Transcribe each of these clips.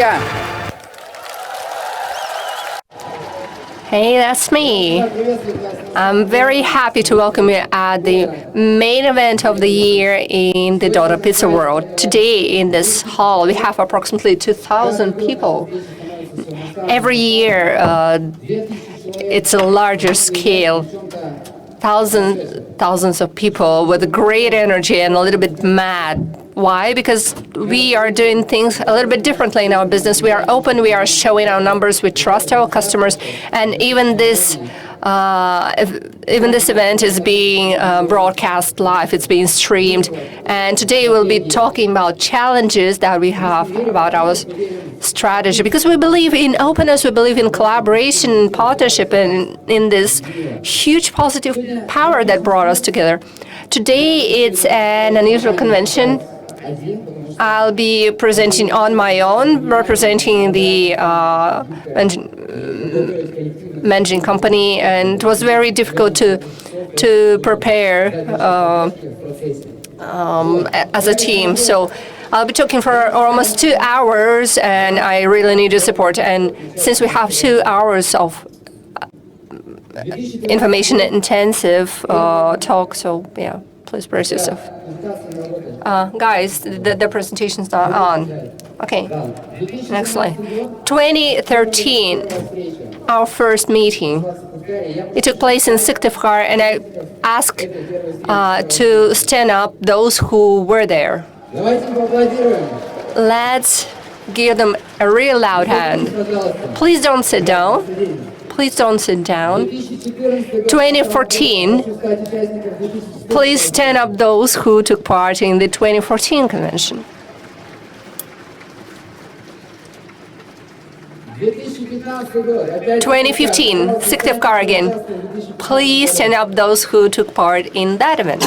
Здравствуйте. Hey, that's me. I'm very happy to welcome you at the main event of the year in the Dodo Pizza world. Today in this hall, we have approximately 2,000 people. Every year, it's a larger scale. Thousands of people with great energy and a little bit mad. Why? Because we are doing things a little bit differently in our business. We are open, we are showing our numbers, we trust our customers, and even this event is being broadcast live, it's being streamed. And today we'll be talking about challenges that we have about our strategy, because we believe in openness, we believe in collaboration, partnership, and in this huge positive power that brought us together. Today it's an unusual convention. I'll be presenting on my own, representing the managing company, and it was very difficult to prepare as a team. So I'll be talking for almost 2 hours, and I really need your support. And since we have 2 hours of information-intensive talk, so yeah, please brace yourself. Guys, the presentation's not on. Okay, next slide. 2013, our first meeting. It took place in Syktyvkar, and I asked to stand up those who were there. Let's give them a real loud hand. Please don't sit down. Please don't sit down. 2014, please stand up those who took part in the 2014 convention. 2015, Syktyvkar again. Please stand up those who took part in that event.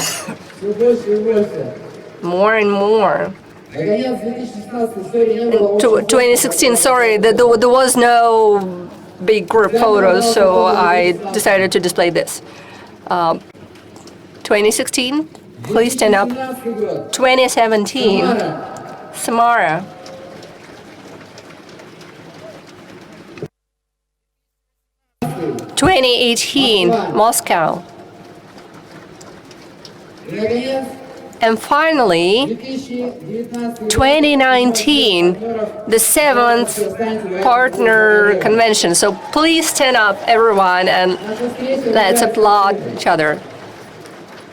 More and more. 2016, sorry, there was no big group photos, so I decided to display this. 2016, please stand up. 2017, Samara. 2018, Moscow. And finally, 2019, the 7th partner convention. So please stand up, everyone, and let's applaud each other.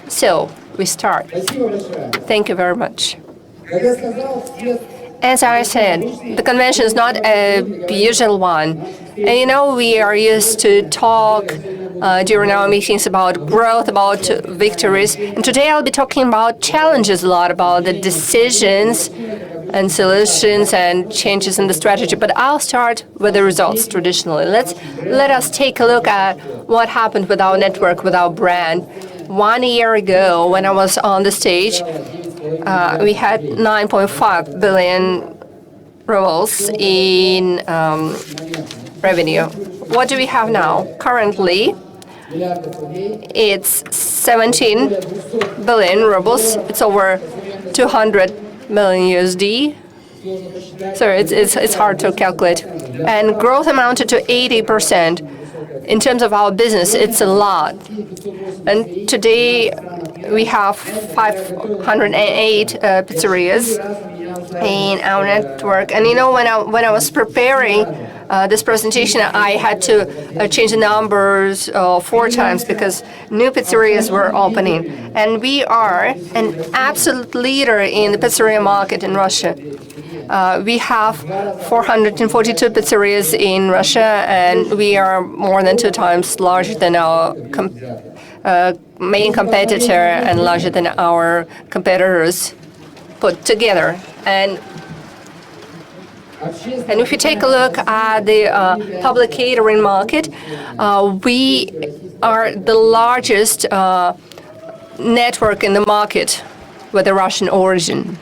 So we start. Thank you very much. As I said, the convention is not a usual one. And you know, we are used to talk during our meetings about growth, about victories. And today I'll be talking about challenges a lot, about the decisions and solutions and changes in the strategy. But I'll start with the results traditionally. Let us take a look at what happened with our network, with our brand. 1 year ago, when I was on the stage, we had 9.5 billion rubles in revenue. What do we have now? Currently, it's 17 billion rubles. It's over 200 million USD. So it's hard to calculate. And growth amounted to 80%. In terms of our business, it's a lot. And today, we have 508 pizzerias in our network. And you know, when I was preparing this presentation, I had to change the numbers 4 times because new pizzerias were opening. And we are an absolute leader in the pizzeria market in Russia. We have 442 pizzerias in Russia, and we are more than 2 times larger than our main competitor and larger than our competitors put together. And if you take a look at the public catering market, we are the largest network in the market with a Russian origin.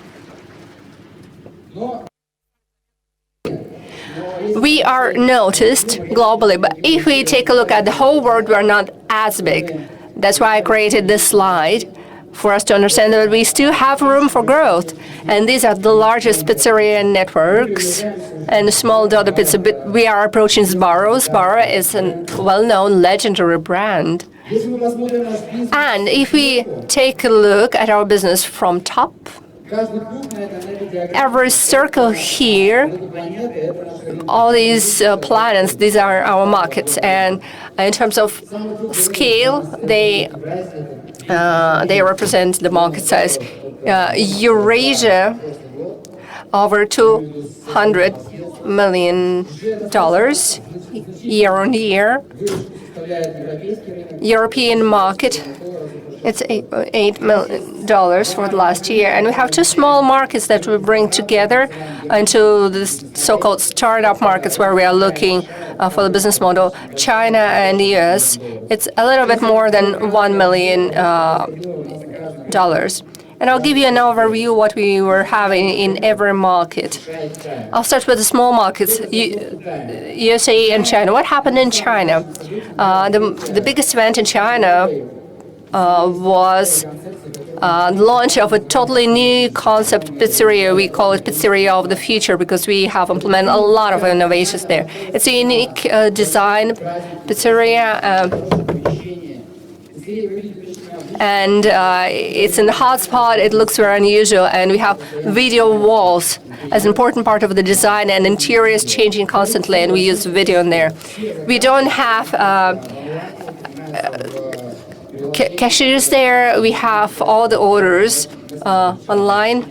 We are noticed globally, but if we take a look at the whole world, we're not as big. That's why I created this slide for us to understand that we still have room for growth. And these are the largest pizzeria networks and small Dodo Pizza. But we are approaching Sbarro. Sbarro is a well-known, legendary brand. And if we take a look at our business from top, every circle here, all these planets, these are our markets. And in terms of scale, they represent the market size. Eurasia, over $200 million year on year. European market, it's $8 million for the last year. And we have two small markets that we bring together into the so-called startup markets where we are looking for the business model. China and the US, it's a little bit more than $1 million. And I'll give you an overview what we were having in every market. I'll start with the small markets, USA and China. What happened in China? The biggest event in China was the launch of a totally new concept pizzeria. We call it Pizzeria of the Future because we have implemented a lot of innovations there. It's a unique design pizzeria. And it's in the hot spot. It looks very unusual, and we have video walls as an important part of the design, and interiors changing constantly, and we use video in there. We don't have cashiers there. We have all the orders online.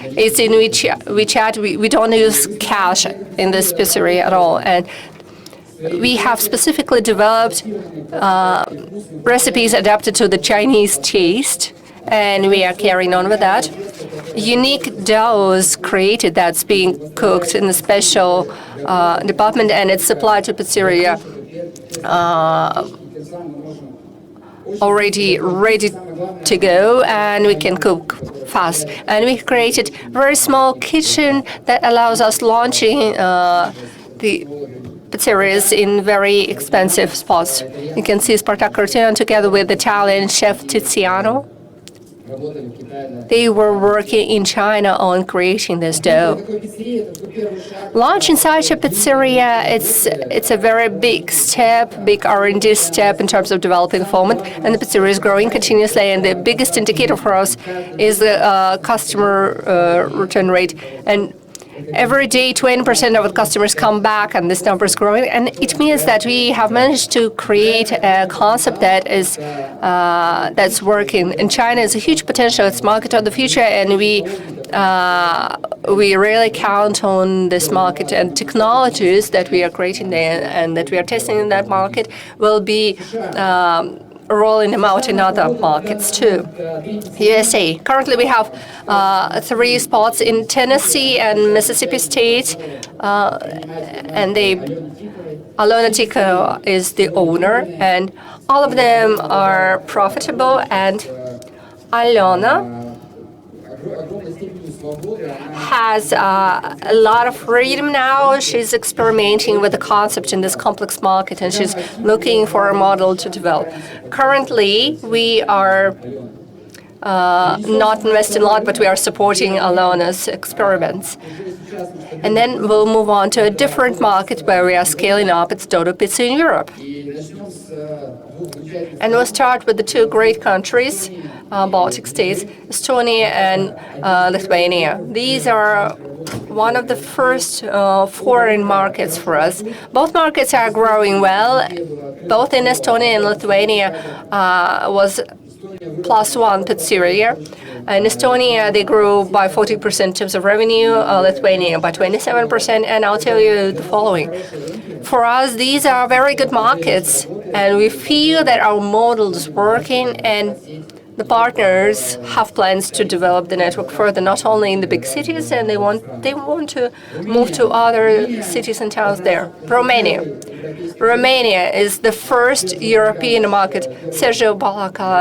It's in WeChat. We don't use cash in this pizzeria at all, and we have specifically developed recipes adapted to the Chinese taste, and we are carrying on with that. Unique doughs created that's being cooked in a special department, and it's supplied to pizzeria already ready to go, and we can cook fast. And we created a very small kitchen that allows us launching the pizzerias in very expensive spots. You can see Spartak Cortina together with Italian chef Tiziano. They were working in China on creating this dough. Launching such a pizzeria, it's a very big step, big R&D step in terms of developing the format, and the pizzeria is growing continuously. And the biggest indicator for us is the customer return rate. And every day, 20% of the customers come back, and this number is growing. And it means that we have managed to create a concept that is that's working. In China, it's a huge potential. It's market of the future, and we really count on this market. And technologies that we are creating there and that we are testing in that market will be rolling them out in other markets too. USA. Currently, we have 3 spots in Tennessee and Mississippi State, and Alona Tico is the owner, and all of them are profitable. And Alona has a lot of freedom now. She's experimenting with the concept in this complex market, and she's looking for a model to develop. Currently, we are not investing a lot, but we are supporting Alona's experiments. And then we'll move on to a different market where we are scaling up. It's Dodo Pizza in Europe. And we'll start with the 2 great countries, Baltic states, Estonia and Lithuania. These are one of the first foreign markets for us. Both markets are growing well. Both in Estonia and Lithuania was +1 pizzeria. In Estonia, they grew by 40% in terms of revenue, Lithuania by 27%, and I'll tell you the following. For us, these are very good markets, and we feel that our model is working, and the partners have plans to develop the network further, not only in the big cities, and they want to move to other cities and towns there. Romania is the first European market. Sergio Balaca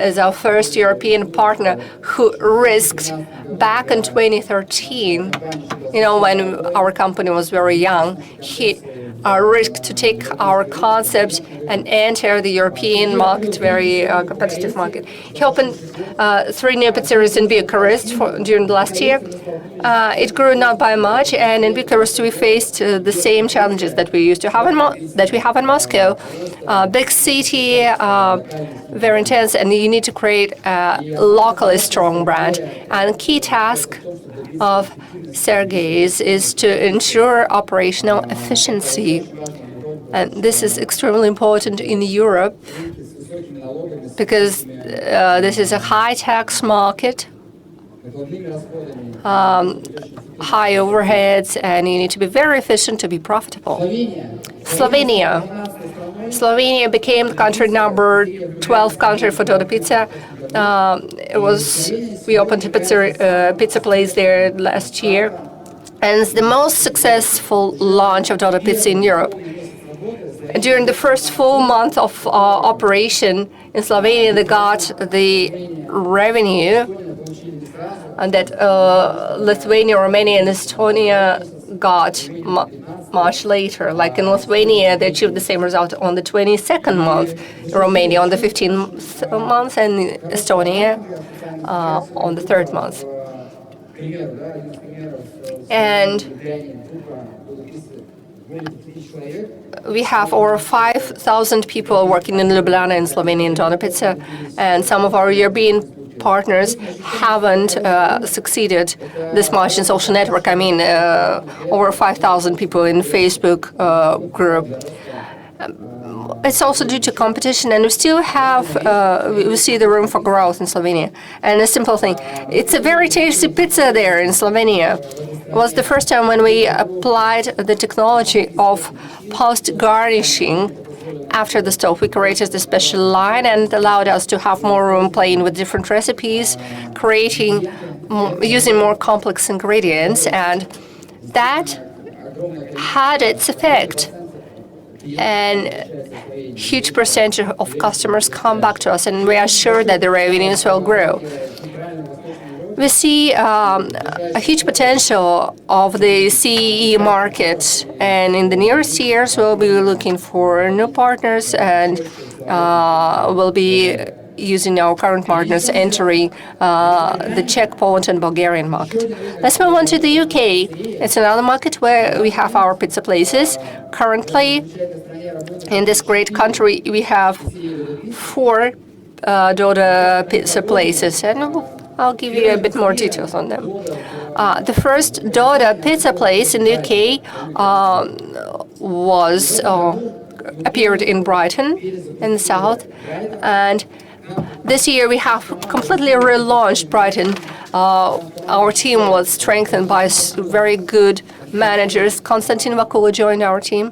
is our first European partner who risked back in 2013, when our company was very young. He risk to take our concept and enter the European market, very competitive market. He opened 3 new pizzerias in Bucharest during the last year. It grew not by much, and in Bucharest we faced the same challenges that we used to have in Moscow. Big city, very intense, and you need to create a locally strong brand. And key task of Sergei's is to ensure operational efficiency. And this is extremely important in Europe because this is a high tax market, high overheads, and you need to be very efficient to be profitable. Slovenia became the country number 12 country for Dodo Pizza. We opened a pizza place there last year, and it's the most successful launch of Dodo Pizza in Europe. During the first full month of operation in Slovenia, they got the revenue that Lithuania, Romania, and Estonia got much later. Like in Lithuania, they achieved the same result on the 22nd month, Romania on the 15th month, and Estonia on the 3rd month. And we have over 5,000 people working in Ljubljana in Slovenia in Dodo Pizza, and some of our European partners haven't succeeded this much in social network. I mean, over 5,000 people in Facebook group. It's also due to competition, and we still have, we see the room for growth in Slovenia. And a simple thing, it's a very tasty pizza there in Slovenia. It was the first time when we applied the technology of post-garnishing after the stove. We created the special line and allowed us to have more room playing with different recipes, using more complex ingredients, and that had its effect. And huge percentage of customers come back to us, and we are sure that the revenues will grow. We see a huge potential of the CEE market, and in the nearest years we'll be looking for new partners, and we'll be using our current partners entering the Czech, Poland, and Bulgarian market. Let's move on to the UK. It's another market where we have our pizza places. Currently, in this great country, we have 4 Dodo Pizza places, and I'll give you a bit more details on them. The first Dodo Pizza place in the UK appeared in Brighton, in the south, and this year we have completely relaunched Brighton. Our team was strengthened by very good managers. Konstantin Vakula joined our team.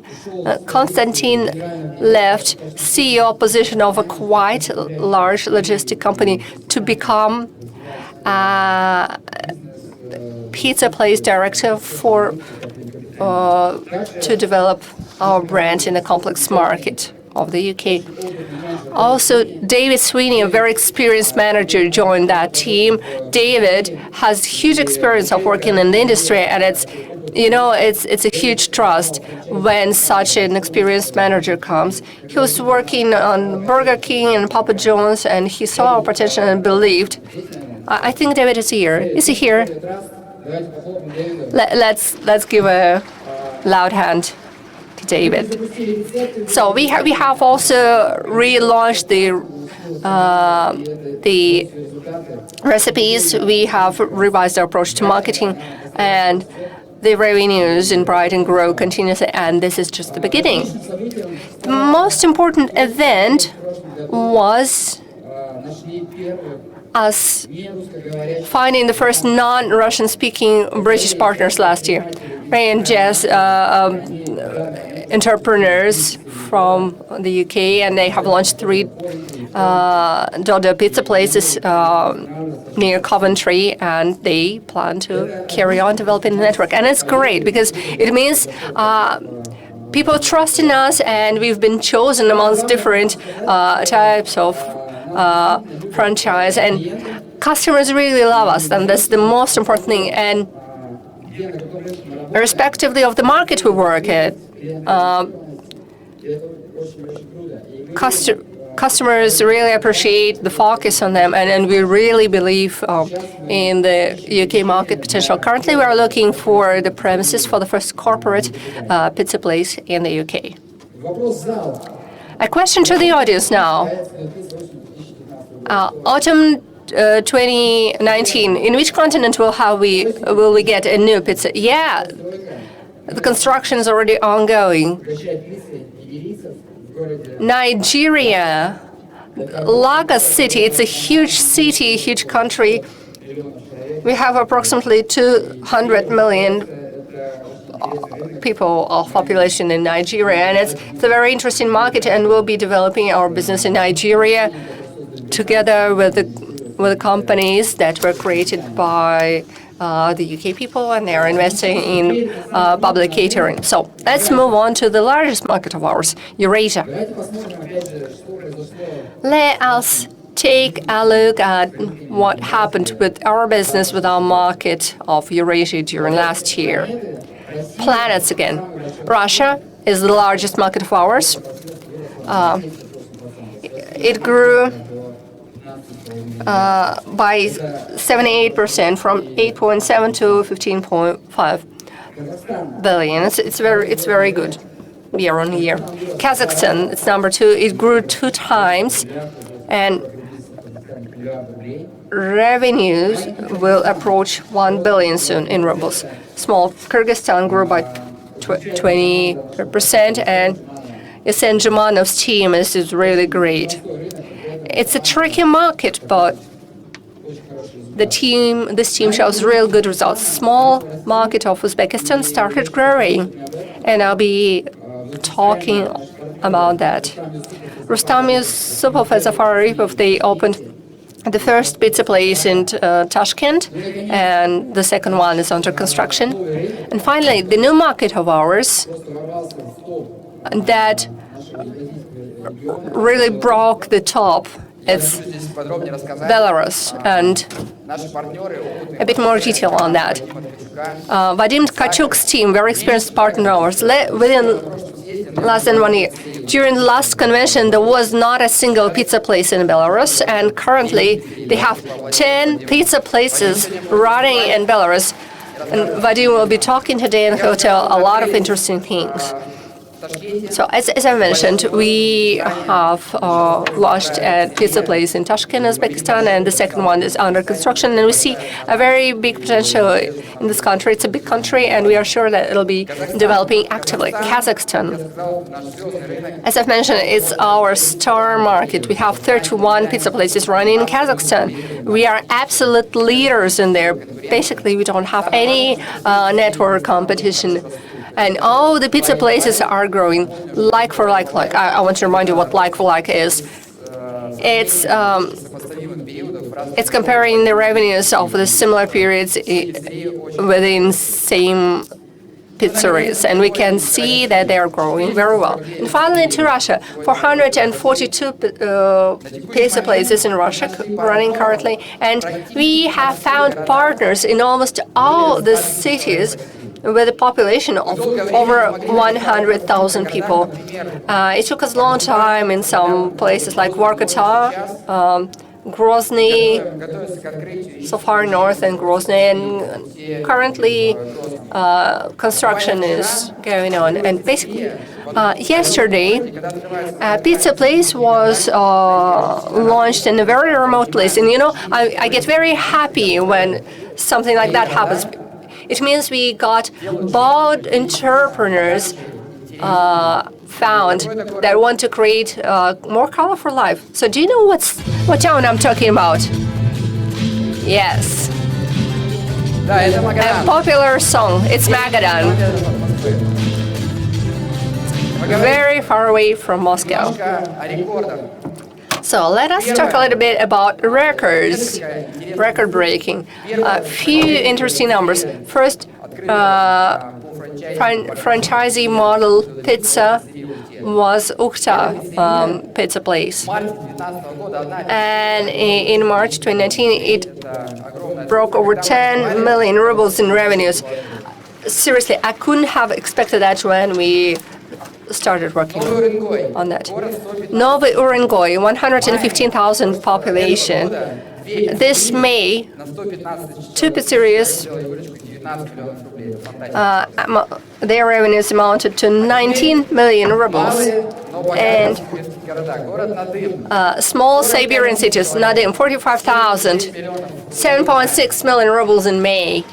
Konstantin left CEO position of a quite large logistic company to become pizza place director to develop our brand in a complex market of the UK. Also, David Sweeney, a very experienced manager, joined that team. David has huge experience of working in the industry, and it's a huge trust when such an experienced manager comes. He was working on Burger King and Papa John's, and he saw our potential and believed. I think David is here. Is he here? Let's give a loud hand to David. So we have also relaunched the recipes. We have revised our approach to marketing, and the revenues in Brighton grow continuously, and this is just the beginning. The most important event was us finding the first non-Russian speaking British partners last year. Ray and Jess, entrepreneurs from the UK, and they have launched 3 Dodo Pizza places near Coventry, and they plan to carry on developing the network. And it's great because it means people trust in us, and we've been chosen amongst different types of franchise, and customers really love us, and that's the most important thing. And irrespectively of the market we work at, Customers really appreciate the focus on them, and we really believe in the UK market potential. Currently, we are looking for the premises for the first corporate pizza place in the UK. A question to the audience now. Autumn 2019, in which continent will we get a new pizza? Yeah, the construction is already ongoing. Nigeria, Lagos city, it's a huge city, huge country. We have approximately 200 million people of population in Nigeria, and it's a very interesting market, and we'll be developing our business in Nigeria together with the companies that were created by the UK people, and they are investing in public catering. So let's move on to the largest market of ours, Eurasia. Let us take a look at what happened with our business, with our market of Eurasia during last year. Planets again. Russia is the largest market of ours. It grew by 78% from 8.7 to 15.5 billion. It's very good year on year. Kazakhstan, it's number 2. It grew 2 times, and revenues will approach 1 billion soon in rubles. Small Kyrgyzstan grew by 20%, and Yasen Jumanov's team is really great. It's a tricky market, but this team shows real good results. Small market of Uzbekistan started growing, and I'll be talking about that. Rustam Yusupov and Zafar Aripov, they opened the first pizza place in Tashkent, and the second one is under construction. And finally, the new market of ours that really broke the top, it's Belarus, and a bit more detail on that. Vadim Tkachuk's team, very experienced partner of ours, within less than 1 year. During the last convention, there was not a single pizza place in Belarus, and currently they have 10 pizza places running in Belarus. And Vadim will be talking today, and he'll tell a lot of interesting things. So as I mentioned, we have launched a pizza place in Tashkent, Uzbekistan, and the second one is under construction. And we see a very big potential in this country. It's a big country, and we are sure that it'll be developing actively. Kazakhstan, as I've mentioned, it's our star market. We have 31 pizza places running in Kazakhstan. We are absolute leaders in there. Basically, we don't have any network competition. And all the pizza places are growing like for like. I want to remind you what like for like is. It's comparing the revenues of the similar periods within same pizzerias, and we can see that they are growing very well. And finally, to Russia, 442 pizza places in Russia running currently, and we have found partners in almost all the cities with a population of over 100,000 people. It took us a long time in some places like Vorkuta, Grozny, so far north in Grozny, and currently construction is going on. And basically, yesterday, a pizza place was launched in a very remote place. And you know, I get very happy when something like that happens. It means we got bold entrepreneurs found that want to create a more colorful life. So do you know what town I'm talking about? Yes. A popular song. It's Magadan. Very far away from Moscow. So let us talk a little bit about records, record breaking. A few interesting numbers. First, franchisee model pizza was Ukhta pizza place. And in March 2019, it broke over 10 million rubles in revenues. seriously, I couldn't have expected that when we started working on that. Novy Urengoy, 115,000 population. This May, 2 pizzerias, their revenues amounted to 19 million rubles. And small Siberian cities, Nadim, 45,000, 7.6 million rubles in May.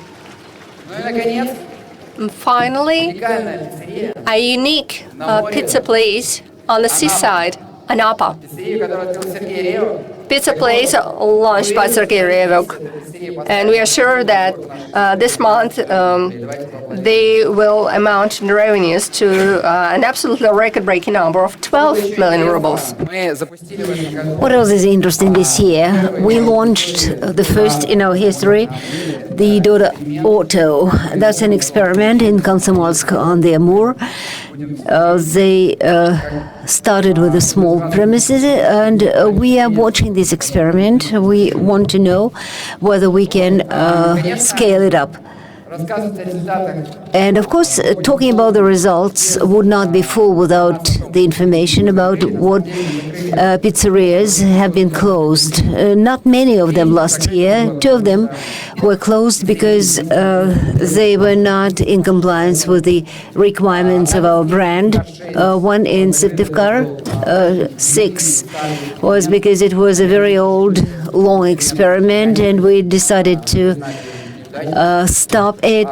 And finally, a unique pizza place on the seaside, Anapa. Pizza place launched by Sergei Revok. And we are sure that this month they will amount in revenues to an absolutely record-breaking number of 12 million rubles. What else is interesting this year? We launched the first in our history, the Doda Auto. That's an experiment in Komsomolsk on the Amur. They started with a small premises, and we are watching this experiment. We want to know whether we can scale it up. And of course, talking about the results would not be full without the information about what pizzerias have been closed. Not many of them last year. 2 of them were closed because they were not in compliance with the requirements of our brand. One in Syktyvkar, 6 was because it was a very old, long experiment, and we decided to stop it.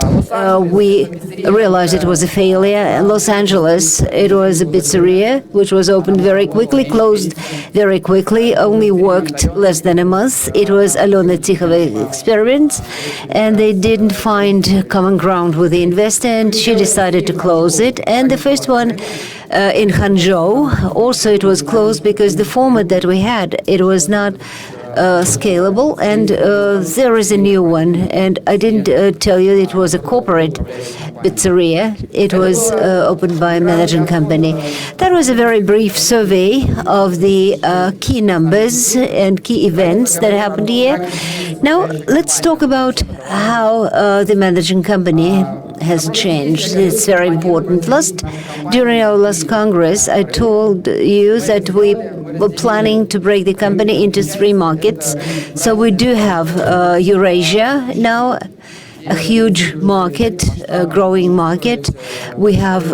We realized it was a failure. In Los Angeles, it was a pizzeria which was opened very quickly, closed very quickly, only worked less than a month. It was Alona Tikhova's experiment, and they didn't find common ground with the investor, and she decided to close it. And the first one in Hangzhou, also it was closed because the format that we had, it was not scalable, and there is a new one, and I didn't tell you it was a corporate pizzeria. It was opened by a managing company. That was a very brief survey of the key numbers and key events that happened here. Now let's talk about how the managing company has changed. It's very important. During our last Congress, I told you that we were planning to break the company into 3 markets. So we do have Eurasia now, a huge market, a growing market. We have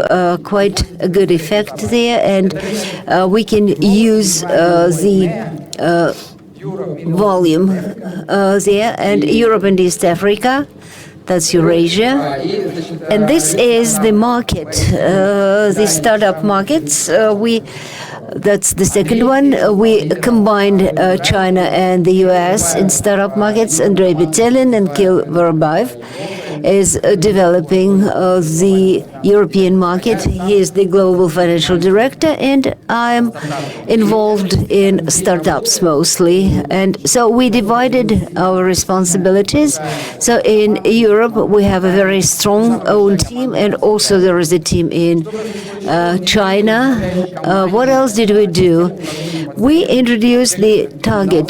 quite a good effect there, and we can use the volume there, and Europe and East Africa. That's Eurasia. And this is the market, the startup markets. That's the second one. We combined China and the U.S. in startup markets. Andrei Betelin and Kirill Vorobayev is developing the European market. He is the global financial director, and I'm involved in startups mostly. And so we divided our responsibilities. So in Europe, we have a very strong own team, and also there is a team in China. What else did we do? We introduced the target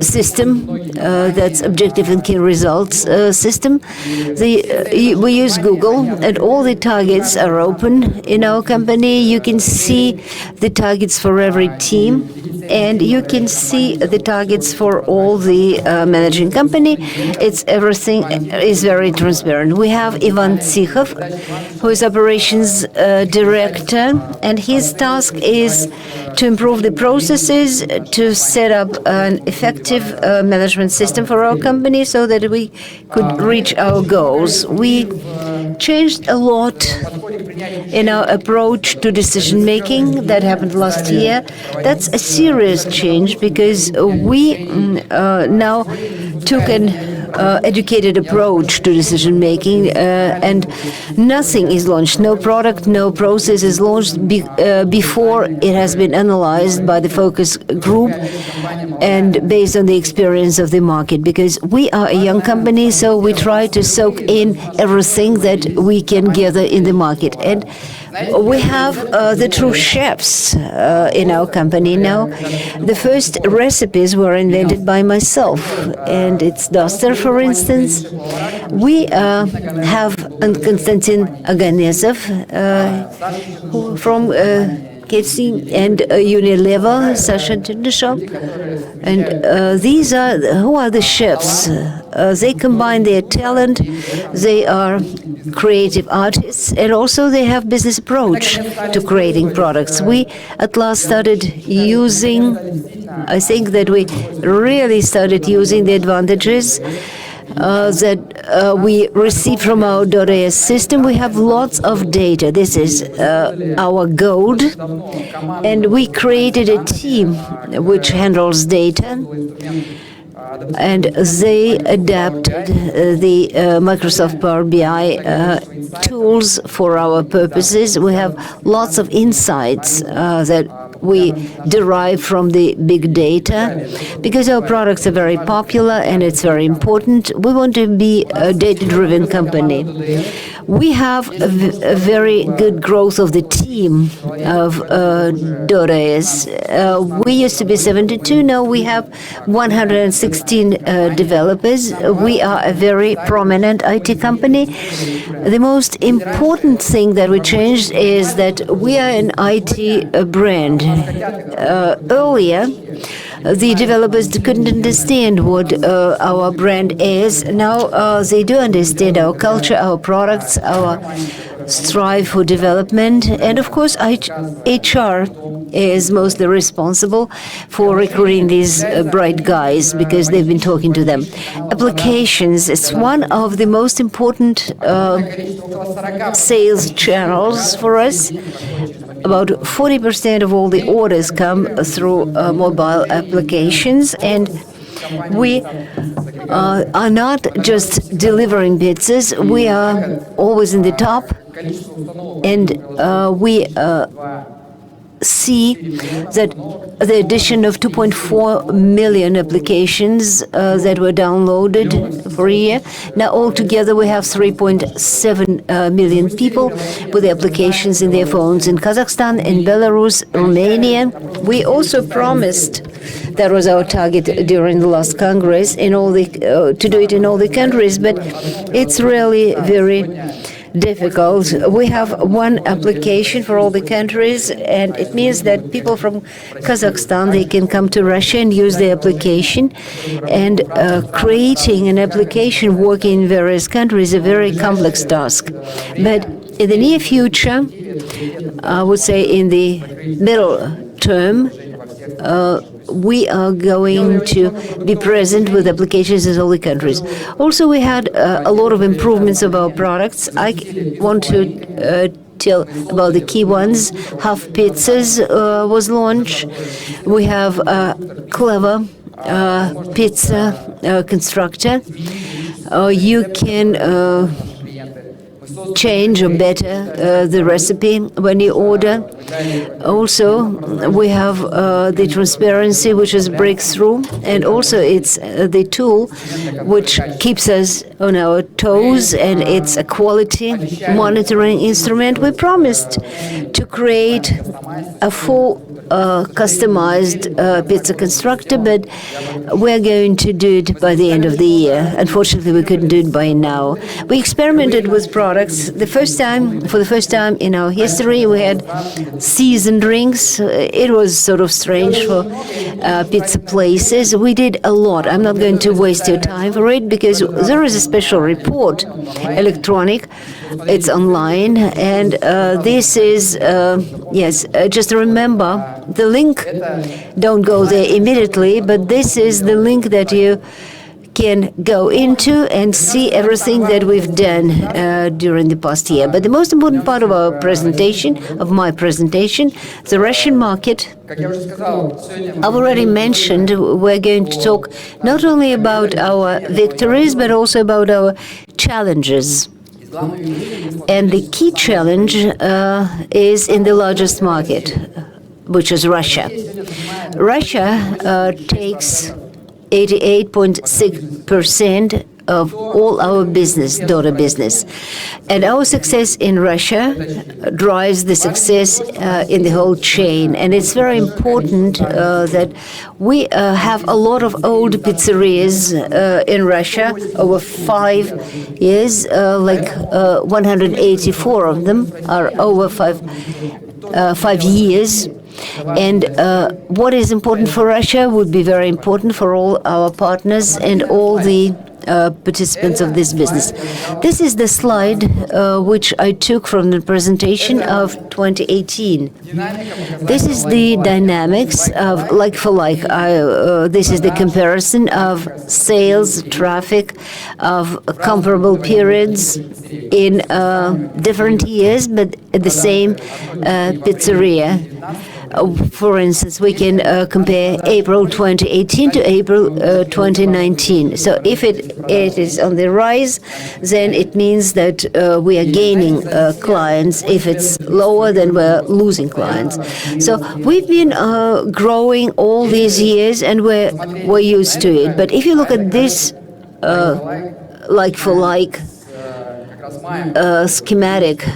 system, that's objective and key results system. We use Google, and all the targets are open in our company. You can see the targets for every team, and you can see the targets for all the managing company. Everything is very transparent. We have Ivan Tsikhov, who is operations director, and his task is to improve the processes, to set up an effective management system for our company so that we could reach our goals. We changed a lot in our approach to decision-making. That happened last year. That's a serious change because we now took an educated approach to decision-making, and nothing is launched, no product, no process is launched before it has been analyzed by the focus group and based on the experience of the market, because we are a young company, so we try to soak in everything that we can gather in the market. And we have the true chefs in our company now. The first recipes were invented by myself, and it's Duster, for instance. We have Konstantin Aganezov from KFC, and Unilever, Sasha Tindashov. And these are, who are the chefs? They combine their talent, they are creative artists, and also they have business approach to creating products. We at last started using, I think that we really started using the advantages that we receive from our .as system. We have lots of data. This is our gold, and we created a team which handles data, and they adapted the Microsoft Power BI tools for our purposes. We have lots of insights that we derive from the big data. Because our products are very popular and it's very important, we want to be a data-driven company. We have a very good growth of the team of .as. We used to be 72, now we have 116 developers. We are a very prominent IT company. The most important thing that we changed is that we are an IT brand. Earlier, the developers couldn't understand what our brand is. Now they do understand our culture, our products, our strive for development, and of course HR is mostly responsible for recruiting these bright guys because they've been talking to them. Applications, it's one of the most important sales channels for us. About 40% of all the orders come through mobile applications, and we are not just delivering pizzas, we are always in the top, and we see that the addition of 2.4 million applications that were downloaded for a year. Now altogether we have 3.7 million people with applications in their phones in Kazakhstan, in Belarus, Romania. We also promised, that was our target during the last Congress, in all the to do it in all the countries, but it's really very difficult. We have one application for all the countries, and it means that people from Kazakhstan, they can come to Russia and use the application. And creating an application working in various countries is a very complex task. But in the near future, I would say in the middle term, we are going to be present with applications in all the countries. Also, we had a lot of improvements of our products. I want to tell about the key ones. Half Pizzas was launched. We have Clever Pizza Constructor. You can change or better the recipe when you order. Also, we have the transparency, which is breakthrough, and also it's the tool which keeps us on our toes, and it's a quality monitoring instrument. We promised to create a full customized pizza constructor, but we're going to do it by the end of the year. Unfortunately, we couldn't do it by now. We experimented with products. For the first time in our history, we had seasoned drinks. It was sort of strange for pizza places. We did a lot. I'm not going to waste your time for it because there is a special report, electronic. It's online, and this is, just remember the link. Don't go there immediately, but this is the link that you can go into and see everything that we've done during the past year. But the most important part of our presentation, of my presentation, the Russian market. I've already mentioned we're going to talk not only about our victories, but also about our challenges. And the key challenge is in the largest market, which is Russia. Russia takes 88.6% of all our business, daughter business. And our success in Russia drives the success in the whole chain. And it's very important that we have a lot of old pizzerias in Russia, over 5 years, like 184 of them are over 5 years. And what is important for Russia would be very important for all our partners and all the participants of this business. This is the slide which I took from the presentation of 2018. This is the dynamics of like-for-like. This is the comparison of sales, traffic, of comparable periods in different years, but at the same pizzeria. For instance, we can compare April 2018 to April 2019. So if it is on the rise, then it means that we are gaining clients. If it's lower, then we're losing clients. So we've been growing all these years, and we're used to it. But if you look at this like-for-like schematic,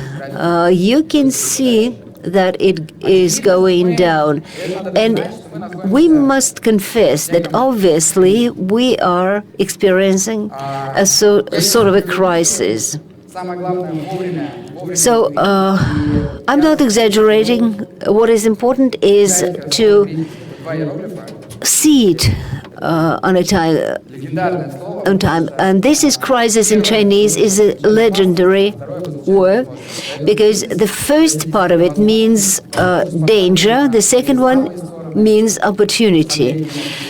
you can see that it is going down. And we must confess that obviously we are experiencing a sort of a crisis. So I'm not exaggerating. What is important is to see it on time. And this is crisis in Chinese is a legendary word, because the first part of it means danger, the second one means opportunity.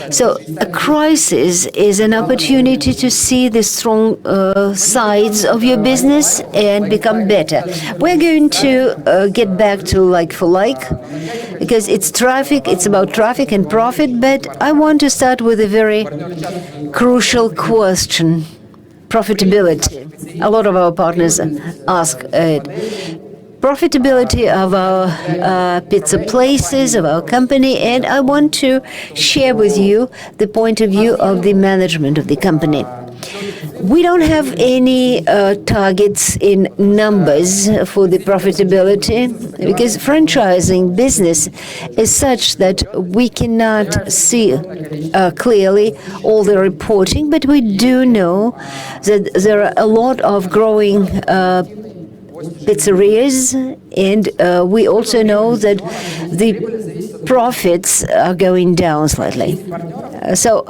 So a crisis is an opportunity to see the strong sides of your business and become better. We're going to get back to like-for-like, because it's traffic, it's about traffic and profit, but I want to start with a very crucial question: profitability. A lot of our partners ask it. Profitability of our pizza places, of our company, and I want to share with you the point of view of the management of the company. We don't have any targets in numbers for the profitability, because franchising business is such that we cannot see clearly all the reporting, but we do know that there are a lot of growing pizzerias, and we also know that the profits are going down slightly. So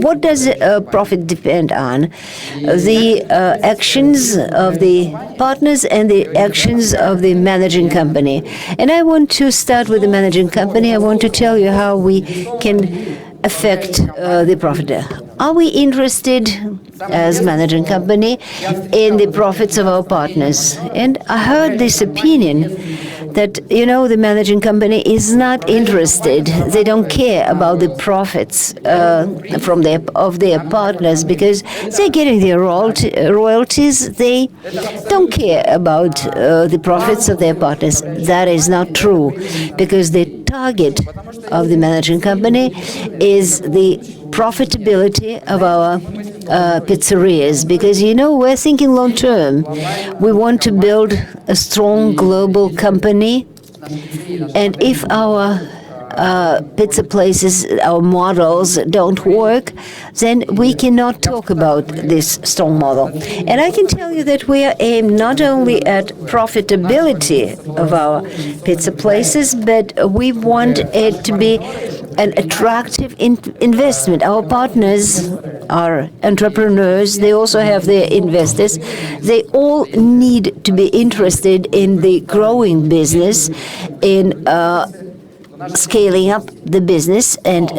what does profit depend on? The actions of the partners and the actions of the managing company. And I want to start with the managing company. I want to tell you how we can affect the profit. Are we interested as managing company in the profits of our partners? And I heard this opinion that, the managing company is not interested. They don't care about the profits of their partners, because they're getting their royalties. They don't care about the profits of their partners. That is not true, because the target of the managing company is the profitability of our pizzerias, because we're thinking long term. We want to build a strong global company, and if our pizza places, our models don't work, then we cannot talk about this strong model. And I can tell you that we are aimed not only at profitability of our pizza places, but we want it to be an attractive investment. Our partners are entrepreneurs. They also have their investors. They all need to be interested in the growing business, in scaling up the business, and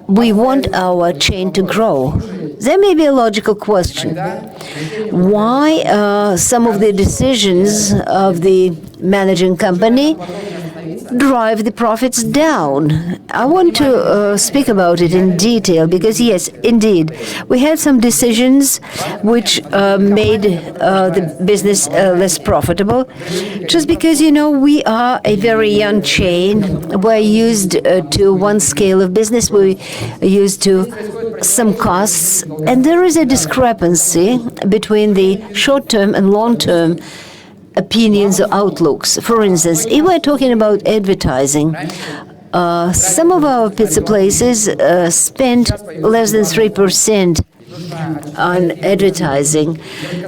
we want our chain to grow. There may be a logical question. Why some of the decisions of the managing company drive the profits down. I want to speak about it in detail because, yes, indeed, we had some decisions which made the business less profitable. Just because, we are a very young chain. We're used to one scale of business. We're used to some costs. And there is a discrepancy between the short-term and long-term opinions or outlooks. For instance, if we're talking about advertising, some of our pizza places spent less than 3% on advertising.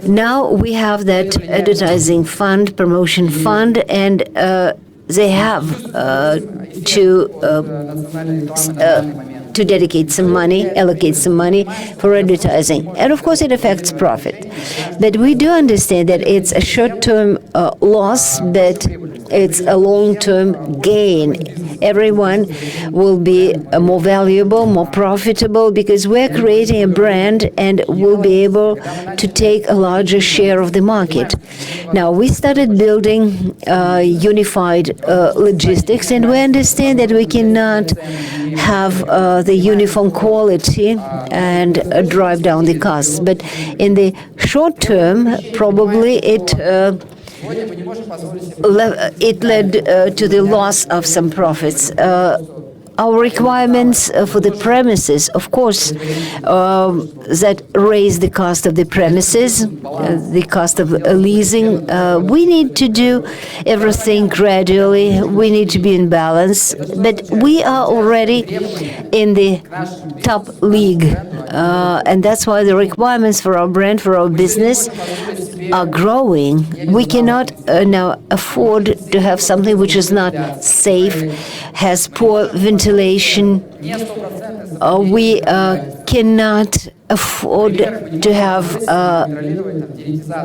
Now we have that advertising fund, promotion fund, and they have to dedicate some money, allocate some money for advertising. And of course, it affects profit. But we do understand that it's a short-term loss, but it's a long-term gain. Everyone will be more valuable, more profitable, because we're creating a brand and will be able to take a larger share of the market. Now, we started building unified logistics, and we understand that we cannot have the uniform quality and drive down the costs. But in the short term, probably it led to the loss of some profits. Our requirements for the premises, of course, that raise the cost of the premises, the cost of leasing. We need to do everything gradually. We need to be in balance. But we are already in the top league. And that's why the requirements for our brand, for our business, are growing. We cannot now afford to have something which is not safe, has poor ventilation. We cannot afford to have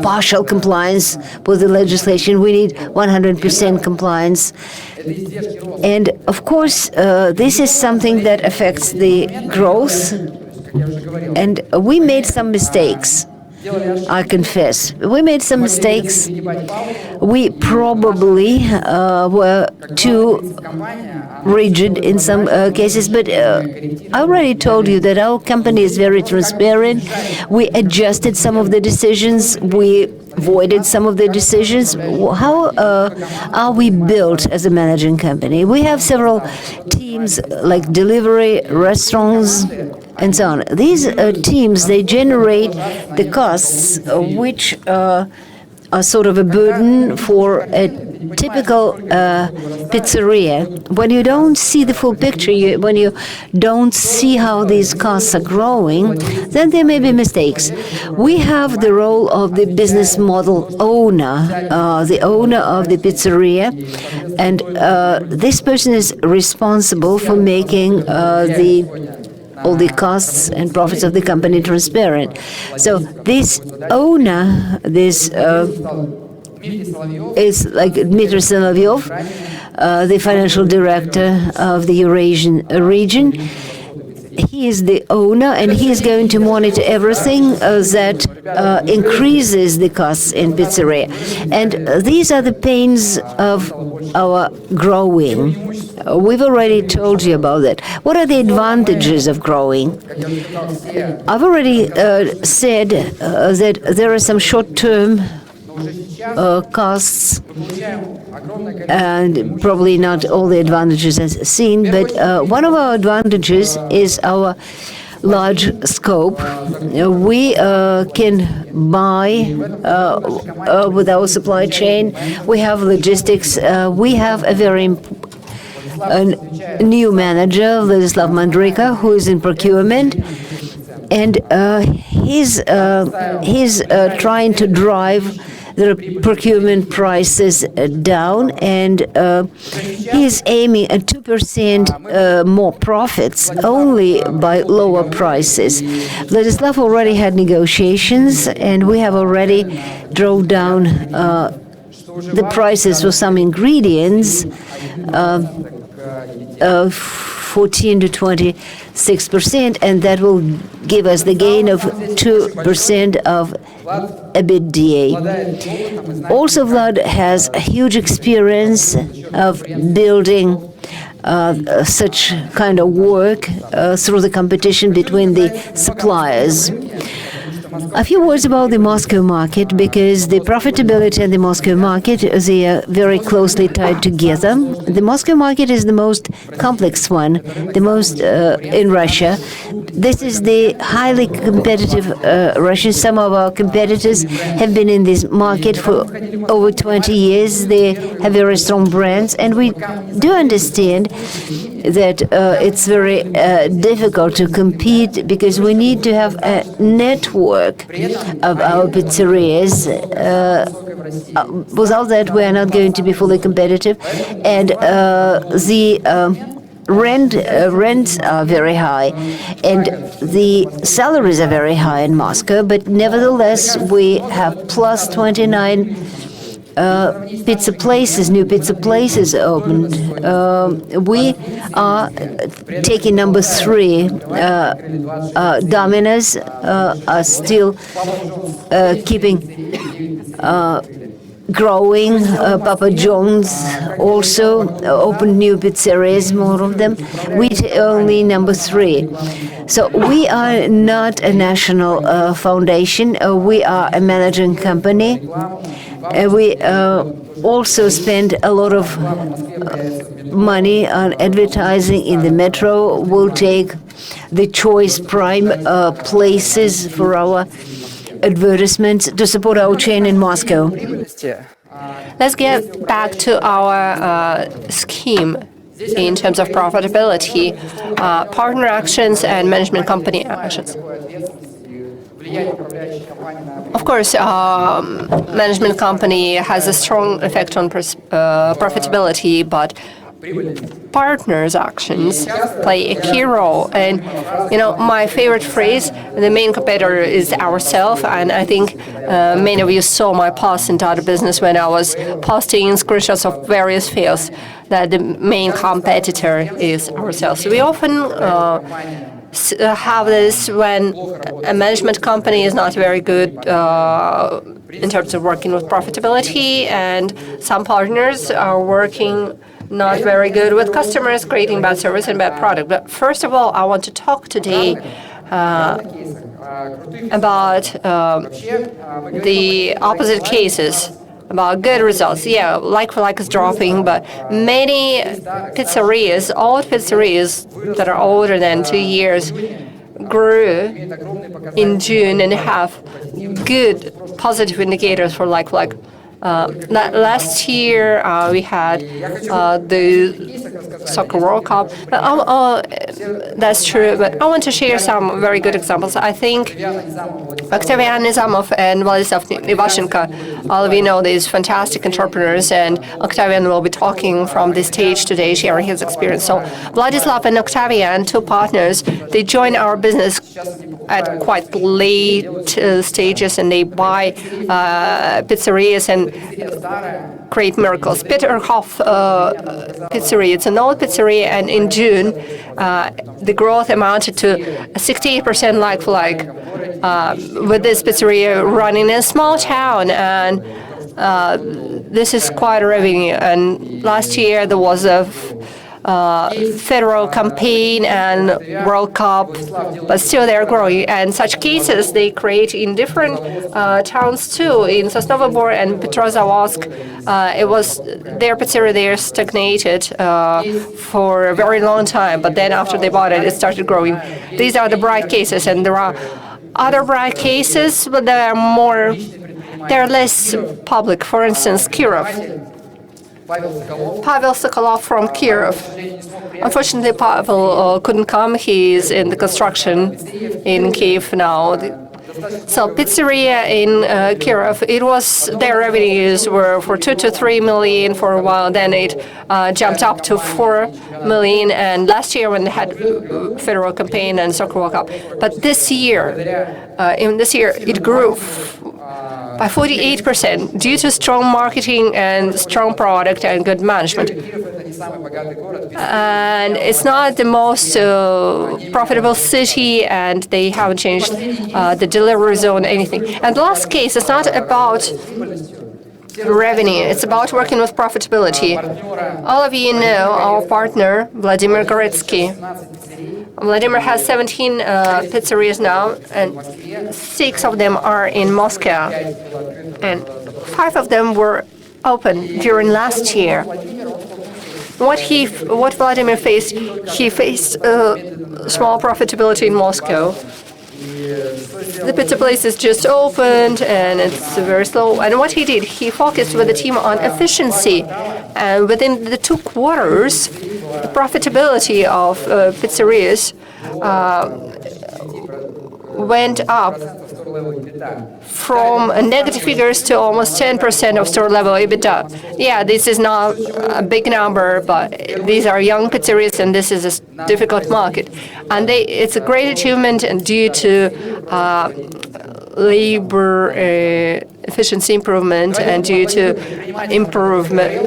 partial compliance with the legislation. We need 100% compliance. And of course, this is something that affects the growth. And we made some mistakes. I confess. We made some mistakes. We probably were too rigid in some cases, but I already told you that our company is very transparent. We adjusted some of the decisions. We avoided some of the decisions. How are we built as a managing company? We have several teams like delivery, restaurants, and so on. These teams, they generate the costs which are sort of a burden for a typical pizzeria. When you don't see the full picture, when you don't see how these costs are growing, then there may be mistakes. We have the role of the business model owner, the owner of the pizzeria, and this person is responsible for making all the costs and profits of the company transparent. So this owner, this is like Dmitry Solovyov, the financial director of the Eurasian region. He is the owner, and he is going to monitor everything that increases the costs in pizzeria. And these are the pains of our growing. We've already told you about that. What are the advantages of growing? I've already said that there are some short-term costs, and probably not all the advantages as seen, but one of our advantages is our large scope. We can buy with our supply chain. We have logistics. We have a very new manager, Vladislav Mandrika, who is in procurement, and he's trying to drive the procurement prices down, and he's aiming at 2% more profits only by lower prices. Vladislav already had negotiations, and we have already drove down the prices for some ingredients 14 to 26%, and that will give us the gain of 2% of EBITDA. Also, Vlad has a huge experience of building such kind of work through the competition between the suppliers. A few words about the Moscow market, because the profitability and the Moscow market, they are very closely tied together. The Moscow market is the most complex one, the most in Russia. This is the highly competitive Russia. Some of our competitors have been in this market for over 20 years. They have very strong brands, and we do understand that it's very difficult to compete because we need to have a network of our pizzerias. Without that, we are not going to be fully competitive, and the rents are very high, and the salaries are very high in Moscow. But nevertheless, we have plus 29 pizza places, new pizza places opened. We are taking number 3. Domino's are still keeping growing. Papa John's also opened new pizzerias, more of them. We only number 3. So we are not a national foundation. We are a managing company. We also spend a lot of money on advertising in the metro. We'll take the choice prime places for our advertisements to support our chain in Moscow. Let's get back to our scheme in terms of profitability, partner actions and management company actions. Of course, management company has a strong effect on profitability, but partners' actions play a key role. And, my favorite phrase, the main competitor is ourselves. And I think many of you saw my post in Data Business when I was posting screenshots of various fails, that the main competitor is ourselves. We often have this when a management company is not very good in terms of working with profitability, and some partners are working not very good with customers, creating bad service and bad product. But first of all, I want to talk today about the opposite cases, about good results. Yeah, like-for-like is dropping, but many pizzerias, old pizzerias that are older than 2 years, grew in June and have good positive indicators for like-for-like. Last year, we had the Soccer World Cup. That's true, but I want to share some very good examples. I think Octavian Nizamov and Vladislav Ivashenko, all of you know these fantastic entrepreneurs, and Octavian will be talking from this stage today, sharing his experience. So Vladislav and Octavian, 2 partners, they joined our business at quite late stages, and they buy pizzerias and create miracles. Peterhof Pizzeria, it's an old pizzeria, and in June, the growth amounted to 68% like-for-like, with this pizzeria running in a small town, and this is quite a revenue. And last year, there was a federal campaign and World Cup, but still they're growing. And such cases they create in different towns too. In Sosnovo Bor and Petrozavodsk, it was their pizzeria there stagnated for a very long time, but then after they bought it, it started growing. These are the bright cases, and there are other bright cases, but they're less public. For instance, Kirov. Pavel Sokolov from Kyiv. Unfortunately, Pavel couldn't come. He's in the construction in Kyiv now. So pizzeria in Kyiv, their revenues were for 2 to 3 million for a while. Then it jumped up to 4 million. And last year, when they had federal campaign and Soccer World Cup, but this year, it grew by 48% due to strong marketing and strong product and good management. And it's not the most profitable city, and they haven't changed the delivery zone, anything. And the last case, it's not about revenue. It's about working with profitability. All of you know our partner, Vladimir Goretsky. Vladimir has 17 pizzerias now, and 6 of them are in Moscow. And 5 of them were open during last year. What Vladimir faced, he faced small profitability in Moscow. The pizza place is just opened and it's very slow. And what he did, he focused with the team on efficiency. And within the 2 quarters, the profitability of pizzerias went up from negative figures to almost 10% of store-level EBITDA. Yeah, this is not a big number, but these are young pizzerias, and this is a difficult market. And it's a great achievement due to labor efficiency improvement and due to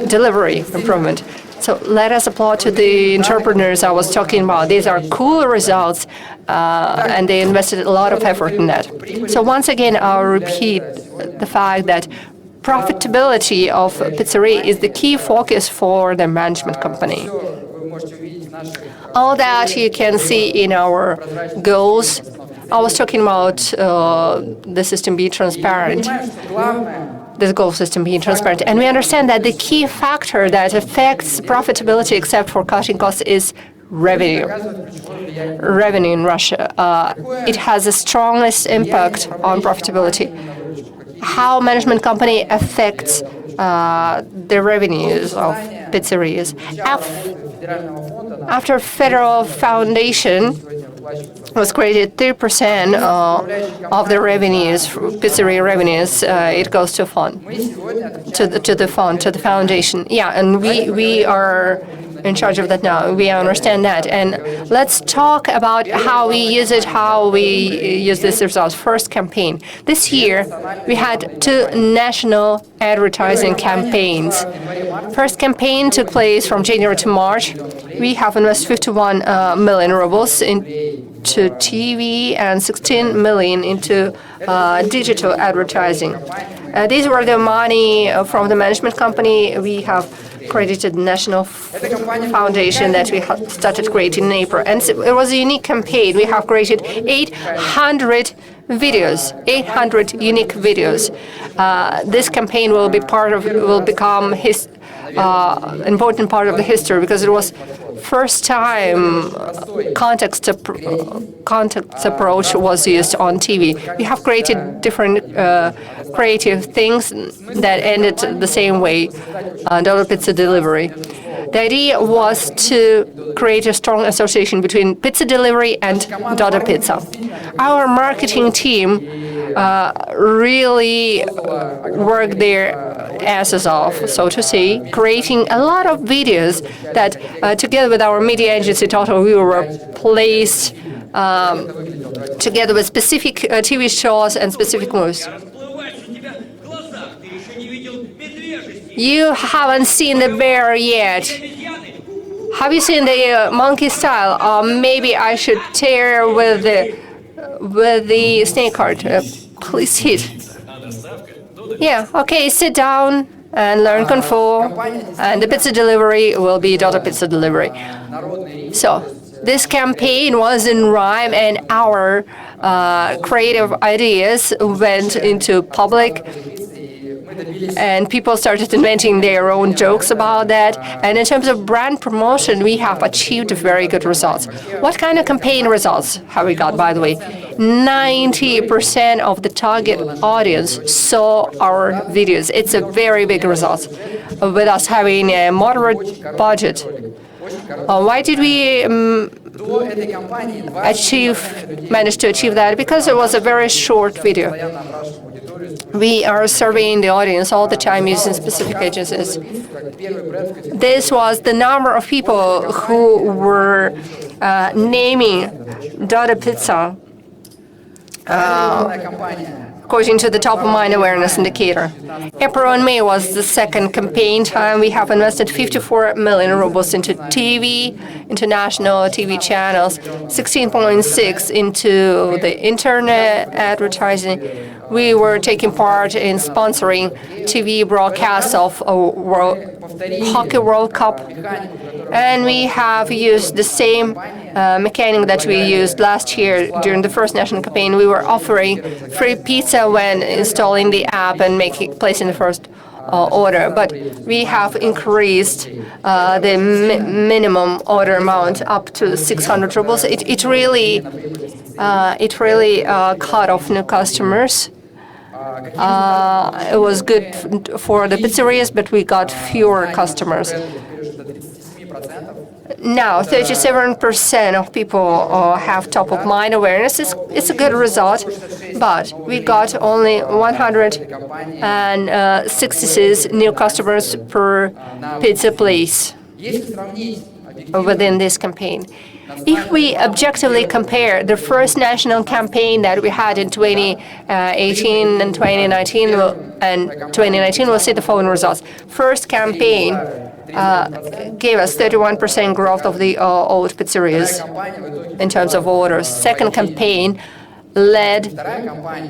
delivery improvement. So let us applaud to the entrepreneurs I was talking about. These are cool results, and they invested a lot of effort in that. So once again, I'll repeat the fact that profitability of pizzeria is the key focus for the management company. All that you can see in our goals. I was talking about the system being transparent. The goal system being transparent. And we understand that the key factor that affects profitability, except for cutting costs, is revenue. Revenue in Russia. It has the strongest impact on profitability. How management company affects the revenues of pizzerias. After federal foundation was created, 3% of the revenues, pizzeria revenues, it goes to fund, to the foundation. Yeah, and we are in charge of that now. We understand that. And let's talk about how we use it, how we use these results. First campaign. This year, we had 2 national advertising campaigns. First campaign took place from January to March. We have invested 51 million rubles into TV and 16 million into digital advertising. These were the money from the management company. We have credited national foundation that we started creating in April. And it was a unique campaign. We have created 800 videos, 800 unique videos. This campaign will become important part of the history because it was first time context approach was used on TV. We have created different creative things that ended the same way, dollar pizza delivery. The idea was to create a strong association between pizza delivery and Dodo Pizza. Our marketing team really worked their asses off, so to say, creating a lot of videos that, together with our media agency, Total, we were placed together with specific TV shows and specific movies. You haven't seen the bear yet. Have you seen the monkey style? Maybe I should tear with the snake heart. Please sit. Yeah, okay, sit down and learn Kung Fu. And the pizza delivery will be Dodo Pizza delivery. So this campaign was in rhyme, and our creative ideas went into public. And people started inventing their own jokes about that. And in terms of brand promotion, we have achieved very good results. What kind of campaign results have we got, by the way? 90% of the target audience saw our videos. It's a very big result with us having a moderate budget. Why did we manage to achieve that? Because it was a very short video. We are surveying the audience all the time using specific agencies. This was the number of people who were naming Dodo Pizza according to the top of mind awareness indicator. April and May was the second campaign time. We have invested 54 million rubles into TV, international TV channels, 16.6 into the internet advertising. We were taking part in sponsoring TV broadcasts of Hockey World Cup. And we have used the same mechanic that we used last year during the first national campaign. We were offering free pizza when installing the app and placing the first order. But we have increased the minimum order amount up to 600 rubles. It really cut off new customers. It was good for the pizzerias, but we got fewer customers. Now, 37% of people have top-of-mind awareness. It's a good result, but we got only 166 new customers per pizza place within this campaign. If we objectively compare the first national campaign that we had in 2018 and 2019, we'll see the following results. First campaign gave us 31% growth of the old pizzerias in terms of orders. Second campaign led